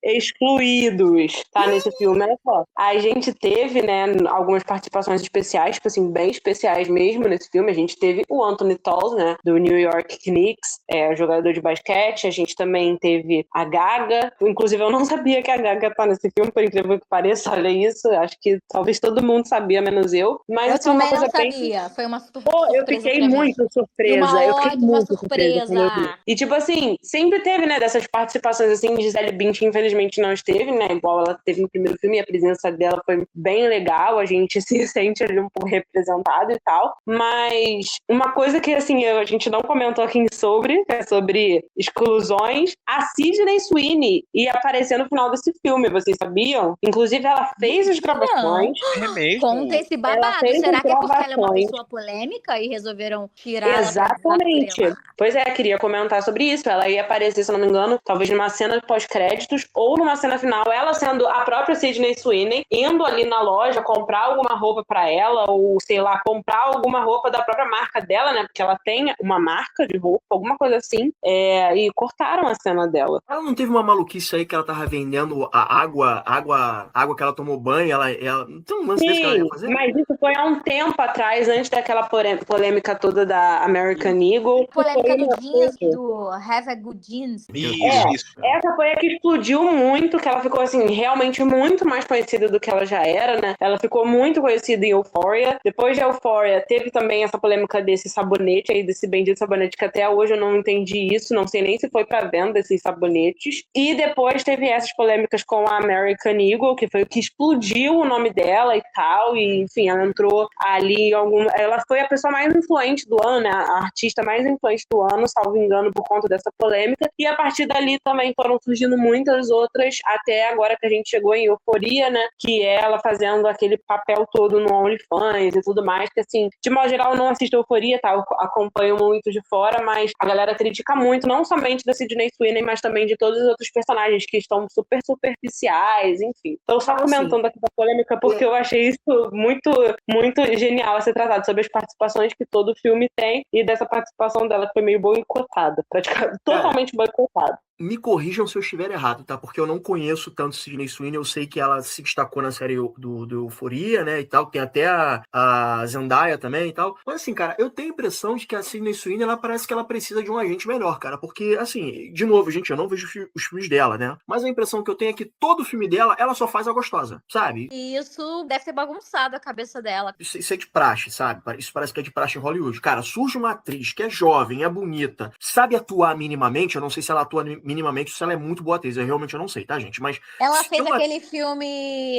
excluídos, tá? Nesse filme, olha só. A gente teve, né, algumas participações especiais, tipo assim, bem especiais mesmo nesse filme. A gente teve o Anthony Tolles, né, do New York Knicks, jogador de basquete. A gente também teve a Gaga. Inclusive, eu não sabia que a Gaga tá nesse filme, por incrível que pareça. Olha isso. Acho que talvez todo mundo sabia, menos eu. Mas Eu assim, também uma coisa não sabia. Foi uma Pô, surpresa. eu fiquei pra mim. muito surpresa. Uma Eu fiquei ótima muito surpresa quando eu vi. surpresa. E tipo assim, sempre teve, né, dessas participações assim, Gisele Bündchen infelizmente não esteve, né, igual ela teve no primeiro filme, e a presença dela foi bem legal, a gente se sente ali um pouco representado e tal, mas uma coisa que assim, a gente não comentou aqui sobre, é sobre exclusões, a Sydney Sweeney ia aparecer no final desse filme, vocês sabiam? Inclusive ela fez as gravações. É mesmo? Conta esse Ela babado. fez Será que é porque ela é uma gravações. pessoa polêmica e resolveram tirar ela pra Exatamente. atrelar? Pois é, queria comentar sobre isso. Ela ia aparecer, se não me engano, talvez numa cena pós-créditos ou numa cena final, ela sendo a própria Sydney Sweeney, indo ali na loja comprar alguma roupa pra ela, ou sei lá, comprar alguma roupa da própria marca dela, né? Porque ela tem uma marca de roupa, alguma coisa assim, e cortaram a cena dela. Ela não teve uma maluquice aí que ela tava vendendo a água que ela tomou banho, ela não tem um lance desse que ela ia fazer? Mas isso foi há um tempo atrás, antes daquela polêmica toda da American Eagle. Polêmica do Foi jeans, do Have a Good Jeans. Isso. Essa foi a que explodiu muito, que ela ficou, assim, realmente muito mais conhecida do que ela já era, né? Ela ficou muito conhecida em Euphoria. Depois de Euphoria, teve também essa polêmica desse sabonete aí, desse bendito sabonete, que até hoje eu não entendi isso, não sei nem se foi pra venda esses sabonetes. E depois teve essas polêmicas com a American Eagle, que foi o que explodiu o nome dela e tal, e enfim, ela entrou ali, ela foi a pessoa mais influente do ano, né? A artista mais influente do ano, salvo engano, por conta dessa polêmica, e a partir dali também foram surgindo muitas outras, até agora que a gente chegou em Euphoria, né, que é ela fazendo aquele papel todo no OnlyFans e tudo mais, que assim, de modo geral eu não assisto Euphoria, tá, eu acompanho muito de fora, mas a galera critica muito, não somente da Sydney Sweeney, mas também de todos os outros personagens que estão super superficiais, enfim. Tô só comentando aqui da polêmica porque eu achei isso muito, muito genial a ser tratado sobre as participações que todo filme tem e dessa participação dela que foi meio boicotada, praticamente totalmente boicotada. Me corrijam se eu estiver errado, tá? Porque eu não conheço tanto Sydney Sweeney, eu sei que ela se destacou na série do Euphoria, né, e tal, tem até a Zendaya também e tal. Mas assim, cara, eu tenho a impressão de que a Sydney Sweeney, ela parece que ela precisa de um agente melhor, cara, porque, assim, de novo, gente, eu não vejo os filmes dela, né, mas a impressão que eu tenho é que todo filme dela, ela só faz a gostosa, sabe? E isso deve ter bagunçado a cabeça dela. Isso é de praxe, sabe? Isso parece que é de praxe em Hollywood. Cara, surge uma atriz que é jovem, é bonita, sabe atuar minimamente, eu não sei se ela atua minimamente, se ela é muito boa atriz, eu realmente não sei, tá, gente? Mas ela fez aquele filme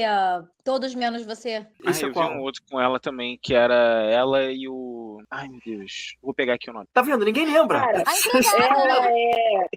Todos Menos Você. Esse eu vi um outro com ela também, que era ela e o... Ai, meu Deus. Vou pegar aqui o nome. Tá vendo? Ninguém lembra.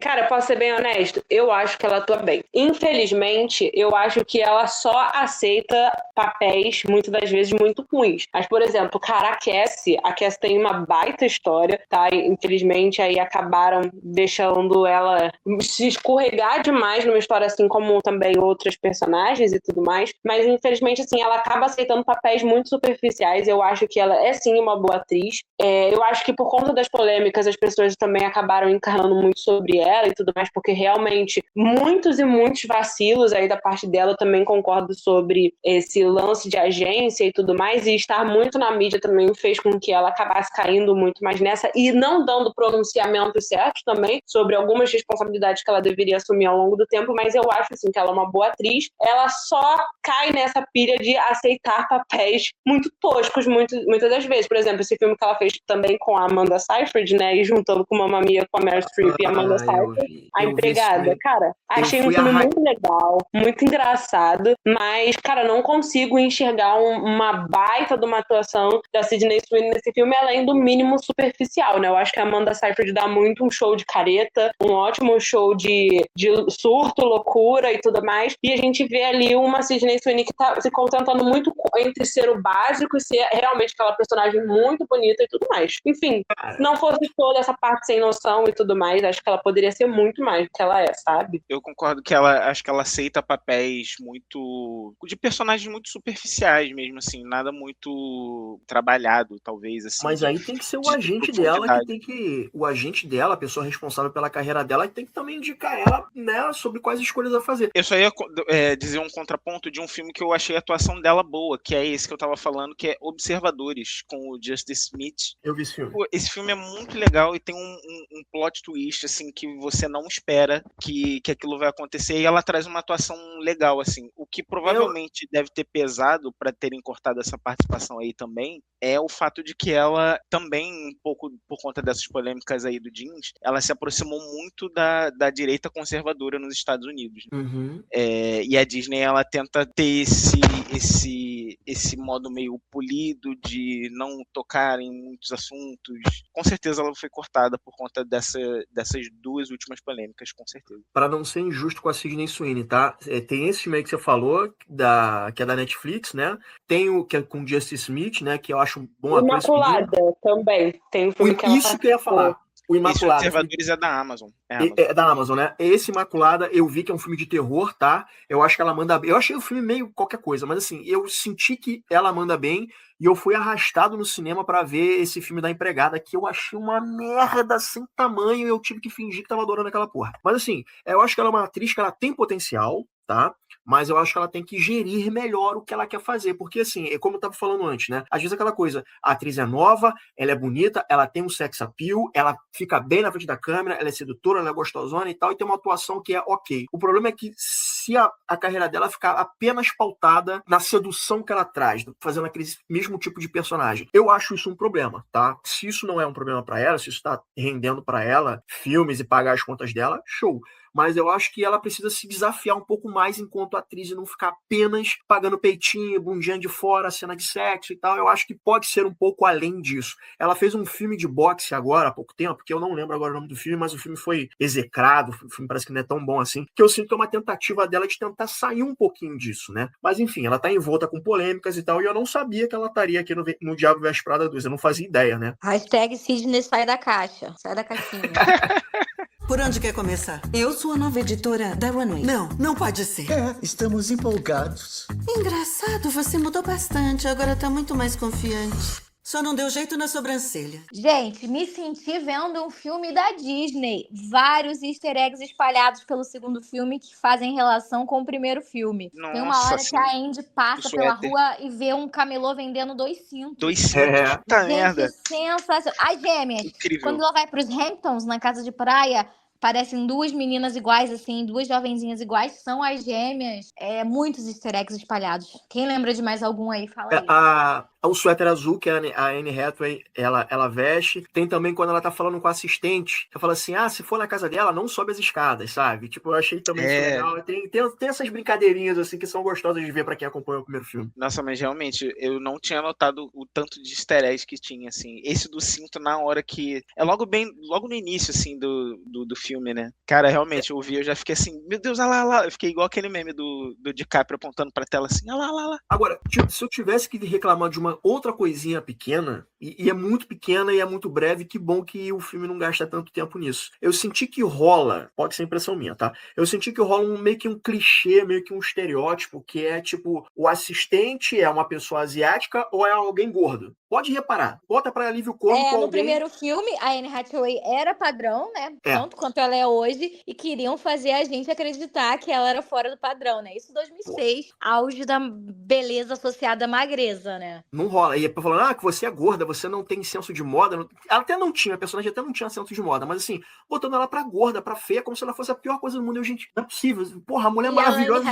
Cara, eu posso ser bem honesto? Eu acho que ela atua bem. Infelizmente, eu acho que ela só aceita papéis, muitas das vezes, muito ruins. Mas, por exemplo, cara, a Cassie tem uma baita história, tá? Infelizmente, aí acabaram deixando ela se escorregar demais numa história assim como também outras personagens e tudo mais, mas infelizmente assim, ela acaba aceitando papéis muito superficiais. Eu acho que ela é sim uma boa atriz. Eu acho que por conta das polêmicas as pessoas também acabaram encarnando muito sobre ela e tudo mais, porque realmente muitos e muitos vacilos aí da parte dela. Eu também concordo sobre esse lance de agência e tudo mais, e estar muito na mídia também fez com que ela acabasse caindo muito mais nessa e não dando pronunciamentos certos também sobre algumas responsabilidades que ela deveria assumir ao longo do tempo. Mas eu acho assim que ela é uma boa atriz. Ela só cai nessa pilha de aceitar papéis muito toscos muitas das vezes. Por exemplo, esse filme que ela fez também com a Amanda Seyfried, né, e juntando com Mamma Mia com a Meryl Streep e a Amanda Seyfried, A Empregada. Cara, achei um filme muito legal, muito engraçado, mas, cara, não consigo enxergar uma baita de uma atuação da Sydney Sweeney nesse filme, além do mínimo superficial, né? Eu acho que a Amanda Seyfried dá muito um show de careta, um ótimo show de surto, loucura e tudo mais, e a gente vê ali uma Sydney Sweeney que tá se contentando muito entre ser o básico e ser realmente aquela personagem muito bonita bonita e tudo mais. Enfim, se não fosse toda essa parte sem noção e tudo mais, acho que ela poderia ser muito mais do que ela é, sabe? Eu concordo que acho que ela aceita papéis muito, de personagens muito superficiais mesmo, assim, nada muito trabalhado, talvez, assim. Mas aí tem que ser o de agente dela profundidade. o agente dela, a pessoa responsável pela carreira dela, tem que também indicar ela, né, sobre quais escolhas a fazer. Eu só ia dizer um contraponto de um filme que eu achei a atuação dela boa, que é esse que eu tava falando, que é Observadores, com o Justice Smith. Eu vi esse filme. Pô, esse filme é muito legal e tem um plot twist, assim, que você não espera que aquilo vai acontecer, e ela traz uma atuação legal, assim. O que provavelmente deve ter pesado para terem cortado essa participação aí também é o fato de que ela também, um pouco por conta dessas polêmicas aí do jeans, ela se aproximou muito da direita conservadora nos Estados Unidos. Uhum. E a Disney, ela tenta ter esse modo meio polido de não tocar em muitos assuntos. Com certeza ela foi cortada por conta dessas duas últimas polêmicas, com certeza. Para não ser injusto com a Sydney Sweeney, tá? Tem esse filme aí que você falou, que é da Netflix, né? Tem o que é com Justice Smith, né? Que eu acho um bom ator. Imaculada também. Tem um filme que ela Isso que eu ia falar. O Imaculada. Esse Observadores é da Amazon. É da Amazon, né? Esse Imaculada, eu vi que é um filme de terror, tá? Eu acho que ela manda bem. Eu achei o filme meio qualquer coisa, mas assim, eu senti que ela manda bem e eu fui arrastado no cinema pra ver esse filme da empregada, que eu achei uma merda sem tamanho e eu tive que fingir que tava adorando aquela porra. Mas assim, eu acho que ela é uma atriz que ela tem potencial, tá? Mas eu acho que ela tem que gerir melhor o que ela quer fazer, porque assim, é como eu tava falando antes, né? Às vezes aquela coisa, a atriz é nova, ela é bonita, ela tem um sex appeal, ela fica bem na frente da câmera, ela é sedutora, ela é gostosona e tal, e tem uma atuação que é ok. O problema é que se a carreira dela ficar apenas pautada na sedução que ela traz, fazendo aquele mesmo tipo de personagem, eu acho isso um problema, tá? Se isso não é um problema pra ela, se isso tá rendendo pra ela filmes e pagar as contas dela, show. Mas eu acho que ela precisa se desafiar um pouco mais enquanto atriz e não ficar apenas pagando peitinho, bundinha de fora, cena de sexo e tal. Eu acho que pode ser um pouco além disso. Ela fez um filme de boxe agora, há pouco tempo, que eu não lembro agora o nome do filme, mas o filme foi execrado, o filme parece que não é tão bom assim, que eu sinto que é uma tentativa dela de tentar sair um pouquinho disso, né? Mas enfim, ela tá envolta com polêmicas e tal, e eu não sabia que ela estaria aqui no Diabo Veste Prada 2, eu não fazia ideia, né? Hashtag Sidney sai da caixa, sai da caixinha. Por onde quer começar? Eu sou a nova editora da Runway. Não, não pode ser. Estamos empolgados. Engraçado, você mudou bastante. Agora tá muito mais confiante. Só não deu jeito na sobrancelha. Gente, me senti vendo um filme da Disney. Vários easter eggs espalhados pelo segundo filme que fazem relação com o primeiro filme. Tem uma hora que a Andy passa pela rua e vê um camelô vendendo 2 cintos. 2 cintos? Puta merda. Sensacional. As gêmeas. Incrível. Quando ela vai pros Hamptons, na casa de praia, parecem 2 meninas iguais, assim, 2 jovenzinhas iguais, são as gêmeas. Muitos easter eggs espalhados. Quem lembra de mais algum aí? Fala aí. O suéter azul que a Anne Hathaway ela veste. Tem também quando ela tá falando com a assistente, ela fala assim, se for na casa dela, não sobe as escadas, sabe? Tipo, eu achei também isso legal. Tem essas brincadeirinhas, assim, que são gostosas de ver pra quem acompanha o primeiro filme. Nossa, mas realmente, eu não tinha notado o tanto de easter eggs que tinha, assim. Esse do cinto na hora que... É logo no início, assim, do filme, né? Cara, realmente, eu vi, eu já fiquei assim, meu Deus, olha lá. Eu fiquei igual aquele meme do DiCaprio apontando pra tela assim, olha lá. Agora, se eu tivesse que reclamar de uma outra coisinha pequena, e é muito pequena e é muito breve, que bom que o filme não gasta tanto tempo nisso. Eu senti que rola, pode ser impressão minha, tá? Eu senti que rola meio que um clichê, meio que um estereótipo, que é tipo, o assistente é uma pessoa asiática ou é alguém gordo. Pode reparar, bota pra alívio cômico no primeiro filme, a Anne Hathaway era padrão, né? Tanto quanto ela é hoje, e queriam fazer a gente acreditar que ela era fora do padrão, né? Isso em 2006, auge da beleza associada à magreza, né? Não rola. E falando, que você é gorda, você não tem senso de moda. Ela até não tinha, a personagem até não tinha senso de moda, mas assim, botando ela pra gorda, pra feia, como se ela fosse a pior coisa do mundo. Eu, gente, não é possível. Porra, a mulher maravilhosa.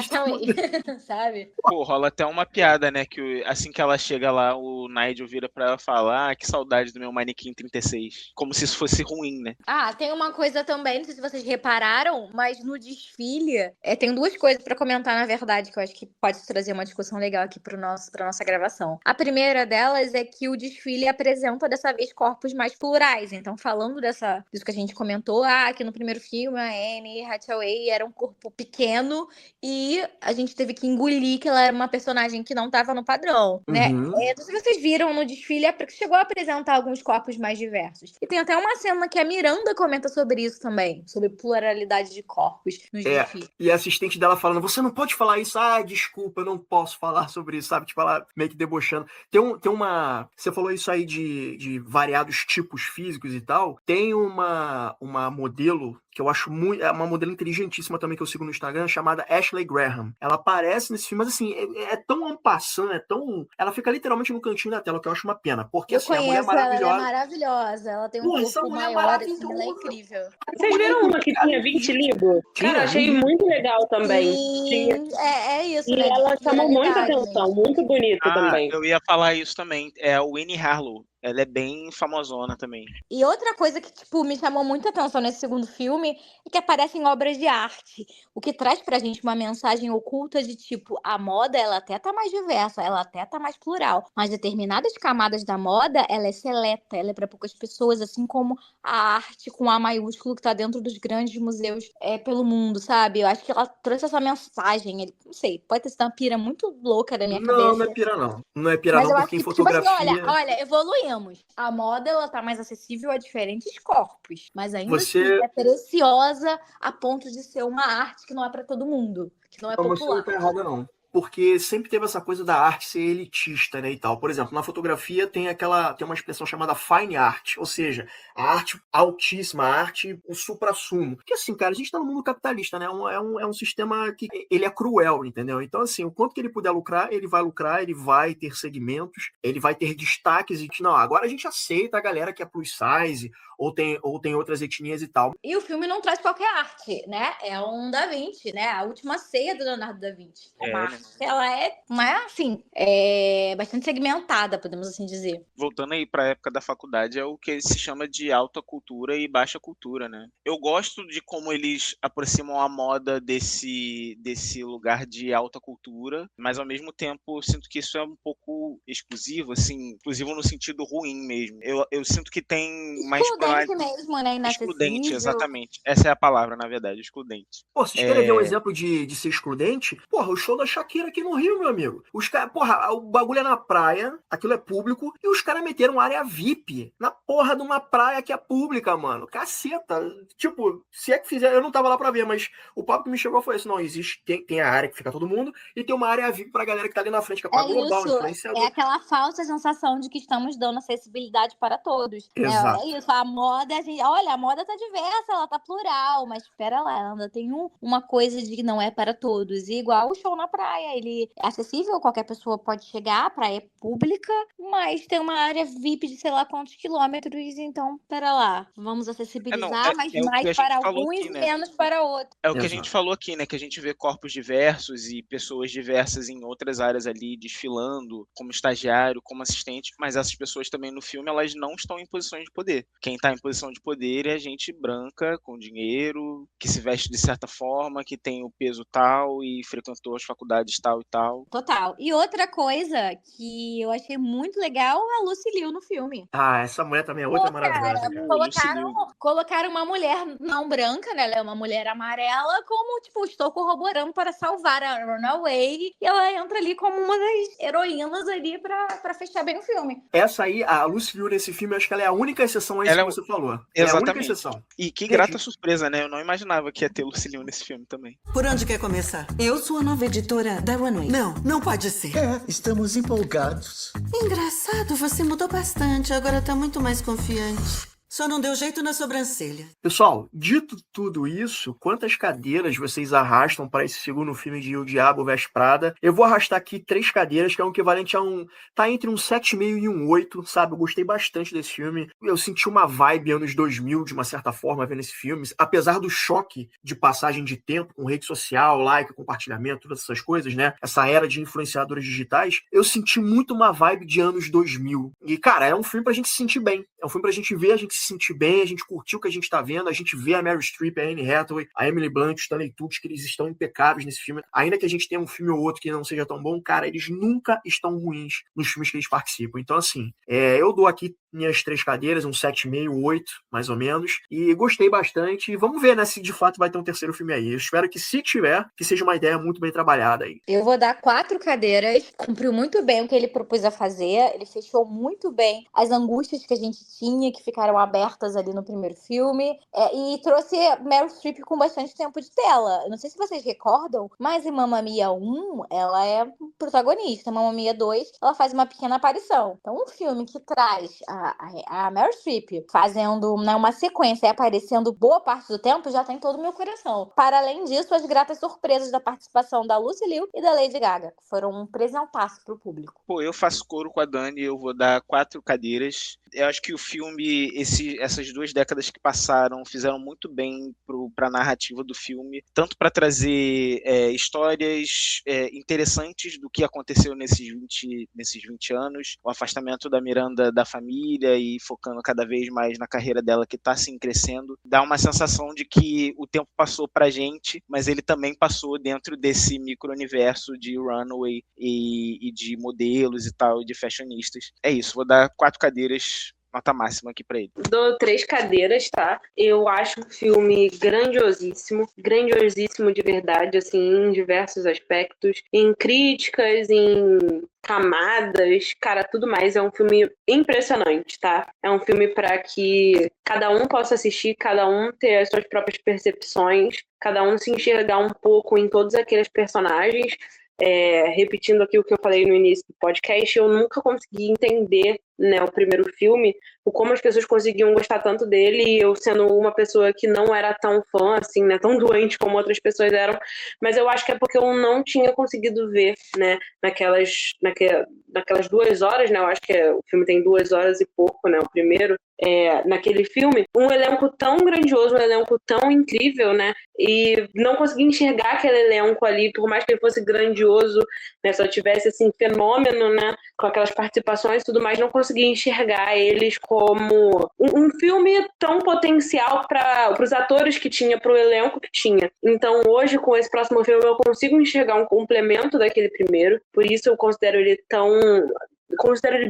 Sabe? Pô, rola até uma piada, né? Que assim que ela chega lá, o Nigel vira pra ela falar, que saudade do meu manequim 36. Como se isso fosse ruim, né? Tem uma coisa também, não sei se vocês repararam, mas no desfile, tem 2 coisas pra comentar, na verdade, que eu acho que pode trazer uma discussão legal aqui pra nossa gravação. A primeira delas é que o desfile apresenta dessa vez corpos mais plurais. Então, falando disso que a gente comentou, que no primeiro filme a Anne Hathaway era um corpo pequeno e a gente teve que engolir que ela era uma personagem que não estava no padrão, né? Não sei se vocês viram no desfile, porque chegou a apresentar alguns corpos mais diversos. E tem até uma cena que a Miranda comenta sobre isso também, sobre pluralidade de corpos nos desfiles. E a assistente dela falando, você não pode falar isso, desculpa, eu não posso falar sobre isso, sabe? Tipo, ela meio que debochando. Tem uma... Você falou isso aí de variados tipos físicos e tal. Tem uma modelo que eu acho muito... É uma modelo inteligentíssima também que eu sigo no Instagram, chamada Ashley Graham. Ela aparece nesse filme, mas assim, é tão en passant, ela fica literalmente no cantinho da tela, que eu acho uma pena. Porque assim, a mulher é maravilhosa. Ela é maravilhosa. Ela tem um corpo maior, assim, ela é incrível. Vocês viram uma que tinha 20 libras? Cara, achei muito legal também. É isso, e né? Ela chamou muita atenção, muito bonita também. Eu ia falar isso também. É a Winnie Harlow. Ela é bem famosona também. E outra coisa que, tipo, me chamou muita atenção nesse segundo filme é que aparecem obras de arte. O que traz pra gente uma mensagem oculta de, tipo, a moda, ela até tá mais diversa, ela até tá mais plural. Mas determinadas camadas da moda, ela é seleta, ela é pra poucas pessoas, assim como a arte com A maiúsculo que tá dentro dos grandes museus pelo mundo, sabe? Eu acho que ela trouxe essa mensagem. Não sei, pode ter sido uma pira muito louca da minha cabeça. Não é pira não. Não é pira mas não, eu porque acho em que, fotografia... Tipo assim, olha, evoluímos. A moda, ela tá mais acessível a diferentes corpos, mas ainda assim é preciosa a ponto de ser uma arte que não é pra todo mundo, que não é popular. Você não tá errada, não. Porque sempre teve essa coisa da arte ser elitista, né, e tal. Por exemplo, na fotografia tem uma expressão chamada fine art, ou seja, a arte altíssima, a arte, o suprassumo. Porque assim, cara, a gente tá no mundo capitalista, né, é um sistema que ele é cruel, entendeu? Então, assim, o quanto que ele puder lucrar, ele vai ter segmentos, ele vai ter destaques e que, não, agora a gente aceita a galera que é plus size, ou tem outras etnias e tal. E o filme não traz qualquer arte, né? É um Da Vinci, né? A Última Ceia do Leonardo da Vinci. Ela é bastante segmentada, podemos assim dizer. Voltando aí para a época da faculdade, é o que se chama de alta cultura e baixa cultura, né? Eu gosto de como eles aproximam a moda desse lugar de alta cultura, mas ao mesmo tempo eu sinto que isso é um pouco exclusivo, assim, exclusivo no sentido ruim mesmo. Eu sinto que tem mais... Excludente mesmo, né? Excludente, exatamente. Essa é a palavra, na verdade, excludente. Pô, vocês querem ver um exemplo de ser excludente? Porra, o show da Shakira aqui no Rio, meu amigo. Os caras, porra, o bagulho é na praia, aquilo é público, e os caras meteram área VIP na porra de uma praia que é pública, mano. Caceta. Tipo, se é que fizer, eu não tava lá pra ver, mas o papo que me chegou foi isso. Não, existe, tem a área que fica todo mundo, e tem uma área VIP pra galera que tá ali na frente, que é pra global, influenciador. É aquela falsa sensação de que estamos dando acessibilidade para todos. Exato. É isso, a moda, a moda tá diversa, ela tá plural, mas espera lá, ela ainda tem uma coisa de que não é para todos. E igual o show na praia, ele é acessível, qualquer pessoa pode chegar, a praia é pública, mas tem uma área VIP de sei lá quantos quilômetros, então, pera lá, vamos acessibilizar, mas mais para alguns e menos para outros. É o que a gente falou aqui, né, que a gente vê corpos diversos e pessoas diversas em outras áreas ali, desfilando, como estagiário, como assistente, mas essas pessoas também no filme, elas não estão em posições de poder. Quem está em posição de poder é a gente branca, com dinheiro, que se veste de certa forma, que tem o peso tal e frequentou as faculdades tal e tal. Total. E outra coisa que eu achei muito legal, a Lucy Liu no filme. Essa mulher também é outra maravilhosa, cara. Colocaram uma mulher não branca, né? Ela é uma mulher amarela, como, tipo, estou corroborando para salvar a Runaway. E ela entra ali como uma das heroínas ali pra fechar bem o filme. Essa aí, a Lucy Liu nesse filme, eu acho que ela é a única exceção a isso que você falou. Exatamente. É a única exceção. E que grata surpresa, né? Eu não imaginava que ia ter Lucy Liu nesse filme também. Por onde quer começar? Eu sou a nova editora da Runway. Não pode ser. Estamos empolgados. Engraçado, você mudou bastante, agora tá muito mais confiante. Só não deu jeito na sobrancelha. Pessoal, dito tudo isso, quantas cadeiras vocês arrastam para esse segundo filme de O Diabo Veste Prada? Eu vou arrastar aqui 3 cadeiras, que é um equivalente a tá entre um 7,5 e um 8, sabe? Eu gostei bastante desse filme. Eu senti uma vibe anos 2000, de uma certa forma, vendo esse filme. Apesar do choque de passagem de tempo, com rede social, like, compartilhamento, todas essas coisas, né? Essa era de influenciadores digitais, eu senti muito uma vibe de anos 2000. E, cara, é um filme pra gente se sentir bem. É um filme pra gente ver, a gente se se sentir bem, a gente curtir o que a gente tá vendo, a gente vê a Meryl Streep, a Anne Hathaway, a Emily Blunt, o Stanley Tucci, que eles estão impecáveis nesse filme. Ainda que a gente tenha um filme ou outro que não seja tão bom, cara, eles nunca estão ruins nos filmes que eles participam. Então, assim, eu dou aqui minhas 3 cadeiras, um 7,5, 8, mais ou menos, e gostei bastante. E vamos ver, né, se de fato vai ter um terceiro filme aí. Eu espero que, se tiver, que seja uma ideia muito bem trabalhada aí. Eu vou dar 4 cadeiras. Cumpriu muito bem o que ele propôs a fazer. Ele fechou muito bem as angústias que a gente tinha, que ficaram abertas ali no primeiro filme. E trouxe Meryl Streep com bastante tempo de tela. Eu não sei se vocês recordam, mas em Mamma Mia 1, ela é protagonista. Em Mamma Mia 2, ela faz uma pequena aparição. Então, um filme que traz a Meryl Streep fazendo, né, uma sequência e aparecendo boa parte do tempo, já tá em todo o meu coração. Para além disso, as gratas surpresas da participação da Lucy Liu e da Lady Gaga, que foram um presentaço pro público. Pô, eu faço coro com a Dani, eu vou dar 4 cadeiras. Eu acho que o filme, essas 2 décadas que passaram, fizeram muito bem para a narrativa do filme, tanto para trazer histórias interessantes do que aconteceu nesses 20 anos, o afastamento da Miranda da família e focando cada vez mais na carreira dela, que está assim crescendo. Dá uma sensação de que o tempo passou pra gente, mas ele também passou dentro desse micro-universo de runway e de modelos e tal, de fashionistas. É isso, vou dar 4 cadeiras, nota máxima aqui pra ele. Dou 3 cadeiras, tá? Eu acho um filme grandiosíssimo de verdade, assim, em diversos aspectos, em críticas, em camadas, cara, tudo mais. É um filme impressionante, tá? É um filme para que cada um possa assistir, cada um ter as suas próprias percepções, cada um se enxergar um pouco em todos aqueles personagens. Repetindo aqui o que eu falei no início do podcast, eu nunca consegui entender, né, o primeiro filme, como as pessoas conseguiam gostar tanto dele, e eu sendo uma pessoa que não era tão fã, assim, né, tão doente como outras pessoas eram, mas eu acho que é porque eu não tinha conseguido ver, né, naquelas 2 horas, né, eu acho que o filme tem 2 horas e pouco, né, o primeiro, naquele filme, um elenco tão grandioso, um elenco tão incrível, né, e não consegui enxergar aquele elenco ali, por mais que ele fosse grandioso, né, se eu tivesse, assim, fenômeno, né, com aquelas participações e tudo mais, não consegui enxergar eles como um filme tão potencial para os atores que tinha, para o elenco que tinha. Então, hoje, com esse próximo filme, eu consigo enxergar um complemento daquele primeiro, por isso eu considero ele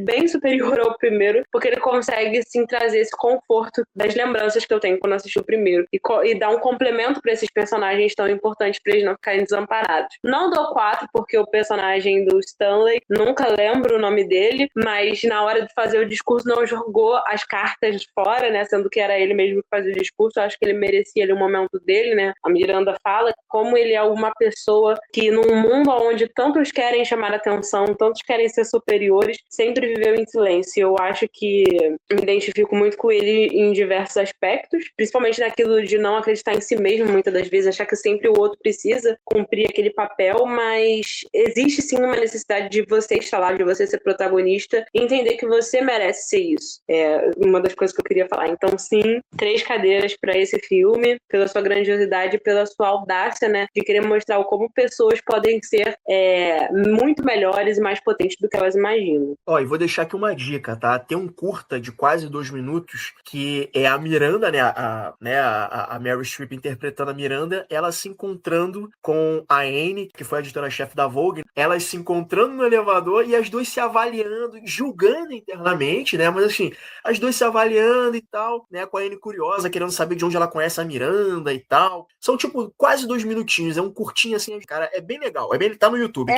bem superior ao primeiro, porque ele consegue, sim, trazer esse conforto das lembranças que eu tenho quando assisti o primeiro e dar um complemento para esses personagens tão importantes para eles não ficarem desamparados. Não dou 4, porque o personagem do Stanley, nunca lembro o nome dele, mas na hora de fazer o discurso não jogou as cartas fora, né, sendo que era ele mesmo que fazia o discurso. Eu acho que ele merecia ali um momento dele, né. A Miranda fala como ele é uma pessoa que, num mundo onde tantos querem chamar atenção, tantos querem ser superiores, sempre viveu em silêncio. Eu acho que me identifico muito com ele em diversos aspectos, principalmente naquilo de não acreditar em si mesmo, muitas das vezes, achar que sempre o outro precisa cumprir aquele papel, mas existe sim uma necessidade de você estar lá, de você ser protagonista e entender que você merece ser isso. É uma das coisas que eu queria falar. Então, sim, 3 cadeiras para esse filme, pela sua grandiosidade, pela sua audácia, né, de querer mostrar como pessoas podem ser muito melhores e mais potentes do que elas imaginam. E vou deixar aqui uma dica, tá? Tem um curta de quase 2 minutos que é a Miranda, né? A Meryl Streep interpretando a Miranda, ela se encontrando com a Anne, que foi a editora-chefe da Vogue, elas se encontrando no elevador e as duas se avaliando, julgando internamente, né? Mas assim, as duas se avaliando e tal, né? Com a Anne curiosa, querendo saber de onde ela conhece a Miranda e tal. São tipo quase 2 minutinhos, é um curtinho assim, cara, é bem legal, tá no YouTube.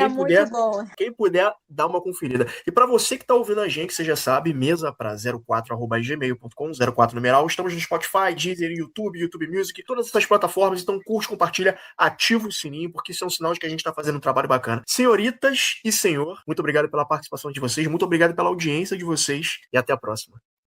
Quem puder, dá uma conferida. E para você que está ouvindo a gente, você já sabe, mesa4@gmail.com, 04 numeral. Estamos no Spotify, Deezer, YouTube Music, todas essas plataformas. Então curte, compartilha, ativa o sininho, porque isso é um sinal de que a gente está fazendo um trabalho bacana. Senhoritas e senhor, muito obrigado pela participação de vocês, muito obrigado pela audiência de vocês e até a próxima.